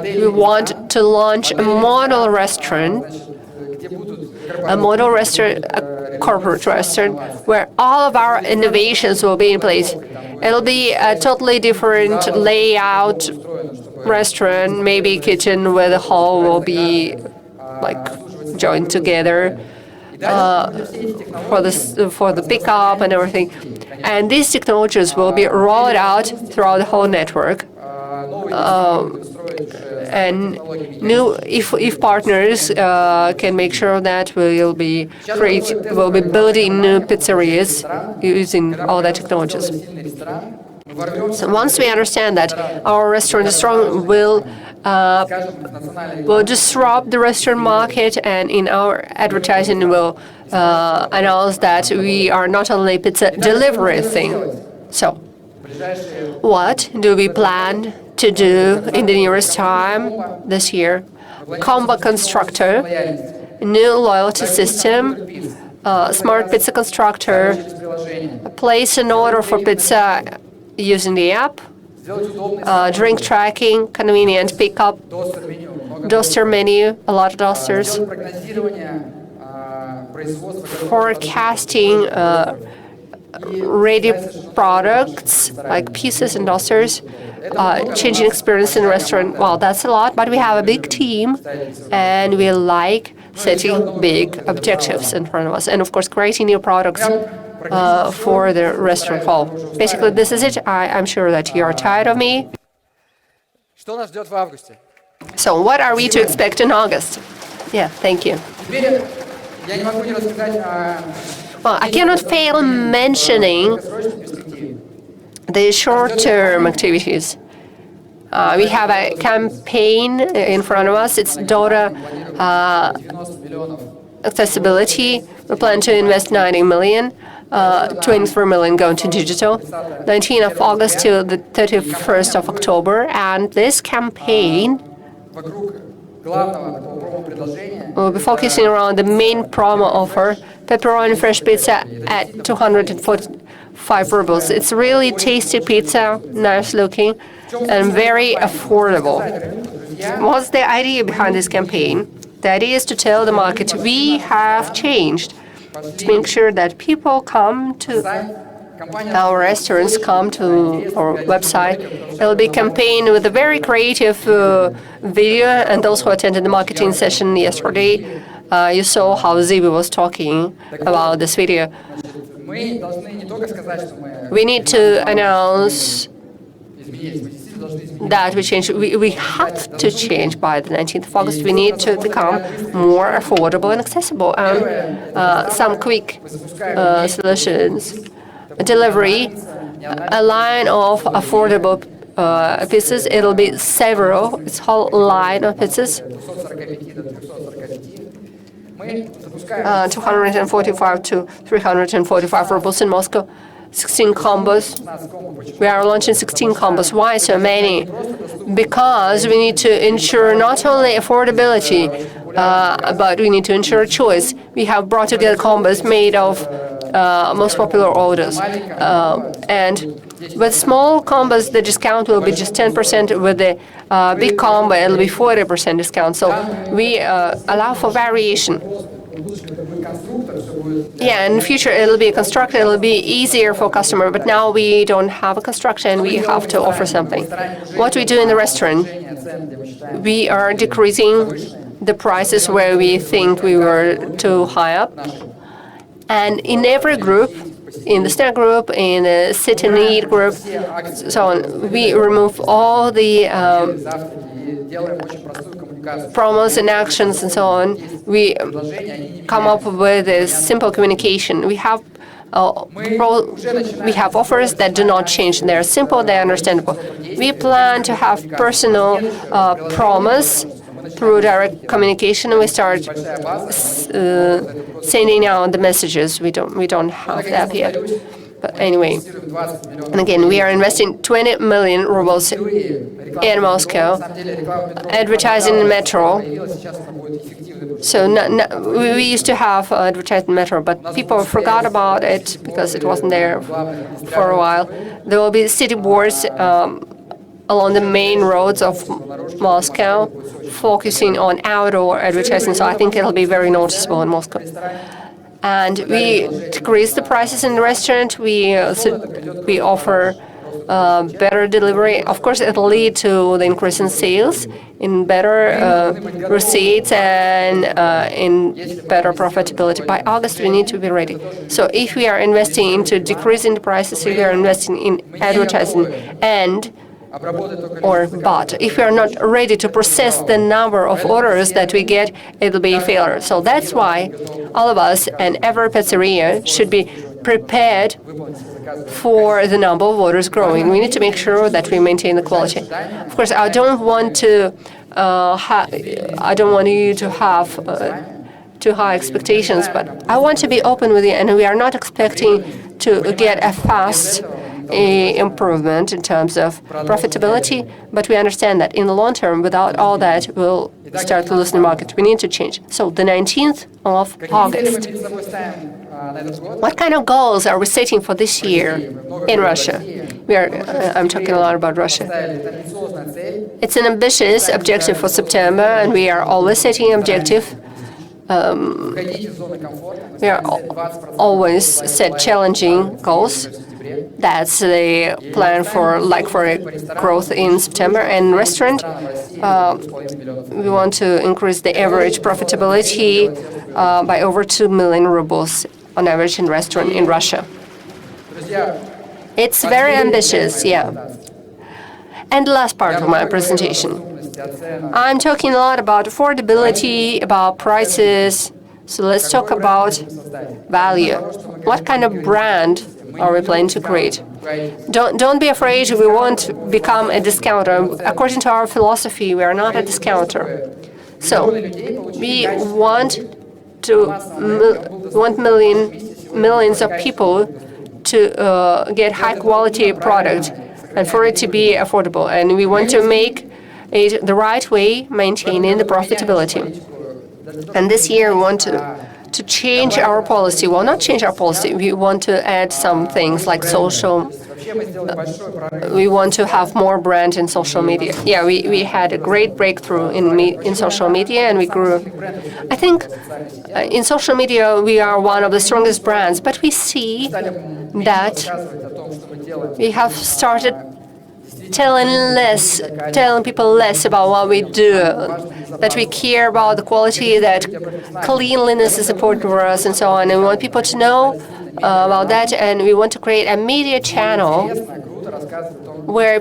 we want to launch a model restaurant, a corporate restaurant, where all of our innovations will be in place. It'll be a totally different layout restaurant, maybe kitchen where the hall will be joined together for the pickup and everything. And these technologies will be rolled out throughout the whole network. And if partners can make sure that we'll be building new pizzerias using all the technologies. So once we understand that our restaurant is strong, we'll disrupt the restaurant market, and in our advertising we'll announce that we are not only a pizza delivery thing. So what do we plan to do in the nearest time this year? Combo constructor, new loyalty system, smart pizza constructor, place an order for pizza using the app, drink tracking, convenient pickup, doster menu, a lot of dosters, forecasting ready products like pieces and dosters, changing experience in the restaurant. Well, that's a lot, but we have a big team and we like setting big objectives in front of us. And of course, creating new products for the restaurant hall. Basically, this is it. I'm sure that you are tired of me. So what are we to expect in August? Yeah, thank you. Well, I cannot fail mentioning the short-term activities. We have a campaign in front of us. It's Dota accessibility. We plan to invest 90 million. 24 million going to digital, 19th of August to the 31st of October. And this campaign will be focusing around the main promo offer, pepperoni fresh pizza at 245 rubles. It's really tasty pizza, nice looking, and very affordable. What's the idea behind this campaign? The idea is to tell the market we have changed, to make sure that people come to our restaurants, come to our website. It will be campaigned with a very creative video, and those who attended the marketing session yesterday, you saw how Zibi was talking about this video. We need to announce that we change. We have to change by the 19th of August. We need to become more affordable and accessible. Some quick solutions. Delivery, a line of affordable pizzas. It'll be several. It's a whole line of pizzas. 245 to 345 rubles in Moscow. 16 combos. We are launching 16 combos. Why so many? Because we need to ensure not only affordability, but we need to ensure choice. We have brought together combos made of most popular orders. And with small combos, the discount will be just 10%. With the big combo, it'll be 40% discount. So we allow for variation. Yeah, in the future it'll be a constructor, it'll be easier for customer, but now we don't have a construction, we have to offer something. What we do in the restaurant, we are decreasing the prices where we think we were too high up. And in every group, in the snack group, in the sit and eat group, so on, we remove all the promos and actions and so on. We come up with a simple communication. We have offers that do not change. They're simple, they're understandable. We plan to have personal promos through direct communication. We start sending out the messages. We don't have that yet. But anyway, and again, we are investing 20 million rubles in Moscow, advertising in metro. So we used to have advertising metro, but people forgot about it because it wasn't there for a while. There will be city boards along the main roads of Moscow, focusing on outdoor advertising. So I think it'll be very noticeable in Moscow. And we decrease the prices in the restaurant. We offer better delivery. Of course, it'll lead to the increase in sales, in better receipts, and in better profitability. By August, we need to be ready. So if we are investing into decreasing the prices, if we are investing in advertising but if we are not ready to process the number of orders that we get, it'll be a failure. So that's why all of us and every pizzeria should be prepared for the number of orders growing. We need to make sure that we maintain the quality. Of course, I don't want you to have too high expectations, but I want to be open with you, and we are not expecting to get a fast improvement in terms of profitability, but we understand that in the long term, without all that, we'll start to lose the market. We need to change. So the 19th of August. What kind of goals are we setting for this year in Russia? I'm talking a lot about Russia. It's an ambitious objective for September, and we are always setting objective. We are always set challenging goals. That's the plan for growth in September. And restaurant, we want to increase the average profitability by over 2 million rubles on average in restaurant in Russia. It's very ambitious, yeah. And the last part of my presentation. I'm talking a lot about affordability, about prices. So let's talk about value. What kind of brand are we planning to create? Don't be afraid we won't become a discounter. According to our philosophy, we are not a discounter. So we want millions of people to get high quality product and for it to be affordable. And we want to make it the right way, maintaining the profitability. And this year we want to change our policy. Well, not change our policy. We want to add some things like social. We want to have more brand in social media. Yeah, we had a great breakthrough in social media, and we grew. I think in social media we are one of the strongest brands, but we see that we have started telling people less about what we do, that we care about the quality, that cleanliness is important for us, and so on. And we want people to know about that, and we want to create a media channel where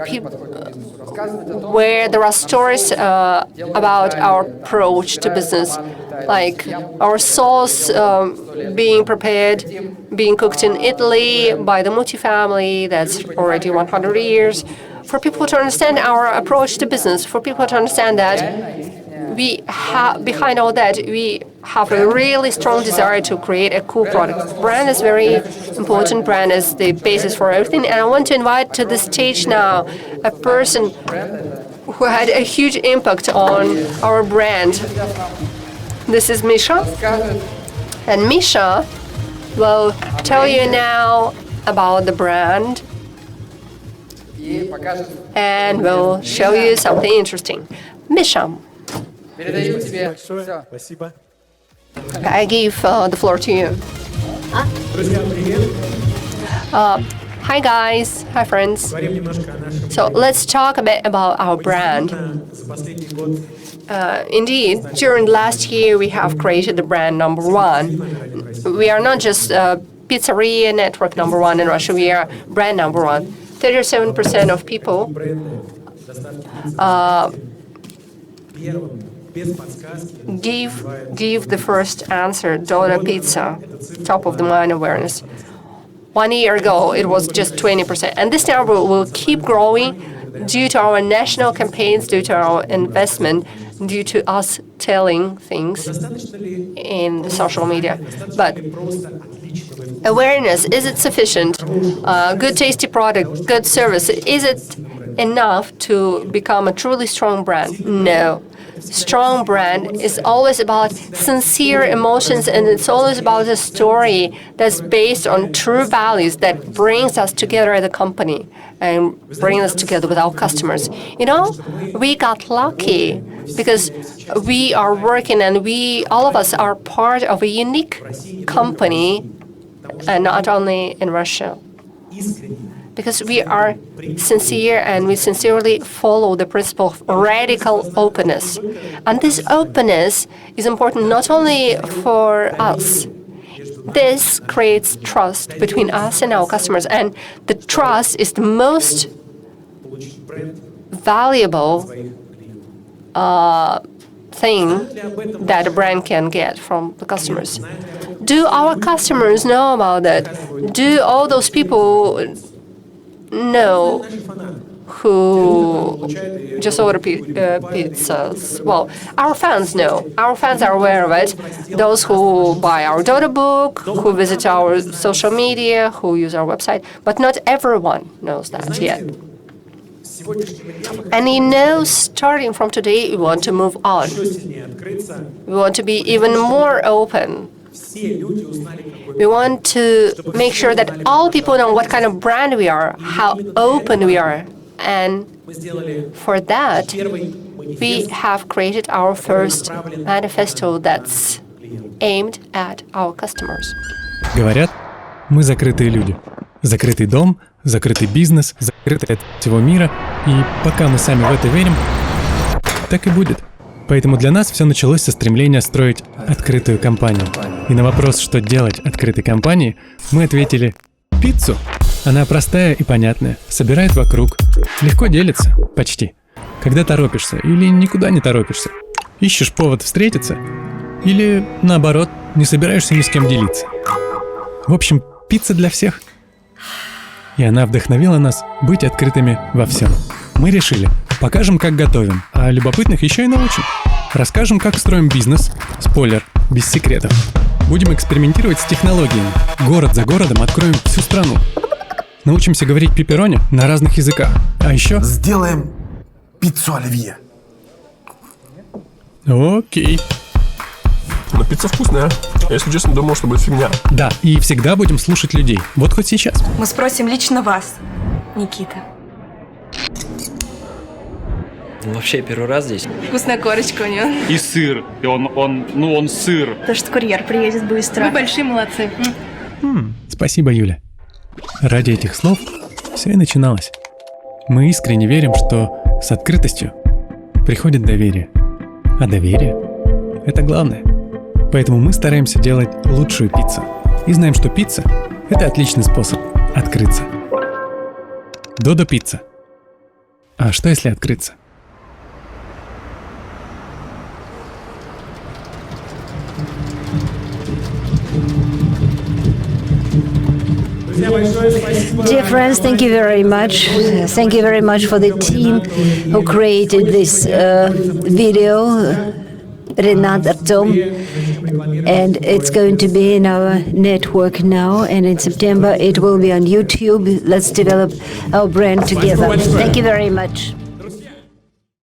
there are stories about our approach to business, like our sauce being prepared, being cooked in Italy by the Muti family, that's already 100 years. for people to understand our approach to business, for people to understand that behind all that, we have a really strong desire to create a cool product. Brand is very important. Brand is the basis for everything. And I want to invite to the stage now a person who had a huge impact on our brand. This is Misha. And Misha will tell you now about the brand and will show you something interesting. Misha, I give the floor to you. Hi guys, hi friends. So let's talk a bit about our brand. Indeed, during last year we have created the brand number one. We are not just pizzeria network number one in Russia, we are brand number one. 37% of people give the first answer, Dodo Pizza, top of the mind awareness. 1 year ago, it was just 20%. And this number will keep growing due to our national campaigns, due to our investment, due to us telling things in the social media. But awareness, is it sufficient? Good tasty product, good service, is it enough to become a truly strong brand? No. Strong brand is always about sincere emotions, and it's always about a story that's based on true values that brings us together as a company and brings us together with our customers. You know, we got lucky because we are working and all of us are part of a unique company, and not only in Russia. Because we are sincere and we sincerely follow the principle of radical openness. And this openness is important not only for us. This creates trust between us and our customers. And the trust is the most valuable thing that a brand can get from the customers. Do our customers know about that? Do all those people know who just order pizzas? Well, our fans know. Our fans are aware of it. Those who buy our Dodo book, who visit our social media, who use our website. But not everyone knows that yet. And you know, starting from today, we want to move on. We want to be even more open. We want to make sure that all people know what kind of brand we are, how open we are. And for that, we have created our first manifesto that's aimed at our customers. Говорят, мы закрытые люди. Закрытый дом, закрытый бизнес, закрытый от всего мира. И пока мы сами в это верим, так и будет. Поэтому для нас все началось со стремления строить открытую компанию. И на вопрос, что делать открытой компании, мы ответили: пиццу. Она простая и понятная, собирает вокруг, легко делится, почти. Когда торопишься или никуда не торопишься, ищешь повод встретиться или, наоборот, не собираешься ни с кем делиться. В общем, пицца для всех. И она вдохновила нас быть открытыми во всем. Мы решили, покажем, как готовим, а любопытных еще и научим. Расскажем, как строим бизнес. Спойлер, без секретов. Будем экспериментировать с технологиями. Город за городом откроем всю страну. Научимся говорить пепперони на разных языках. А еще... Сделаем пиццу оливье. Окей. Но пицца вкусная. Я, если честно, думал, что будет фигня. Да, и всегда будем слушать людей. Вот хоть сейчас. Мы спросим лично вас, Никита. Вообще первый раз здесь. Вкусная корочка у него. И сыр. И он сыр. То, что курьер приедет быстро. Вы большие молодцы. Спасибо, Юля. Ради этих слов все и начиналось. Мы искренне верим, что с открытостью приходит доверие. А доверие – это главное. Поэтому мы стараемся делать лучшую пиццу. И знаем, что пицца – это отличный способ открыться. Додо пицца. А что если открыться? Друзья, большое спасибо. Dear friends, thank you very much. Thank you very much for the team who created this video, Renat, Artom, and it's going to be in our network now, and in September it will be on YouTube. Let's develop our brand together. Thank you very much.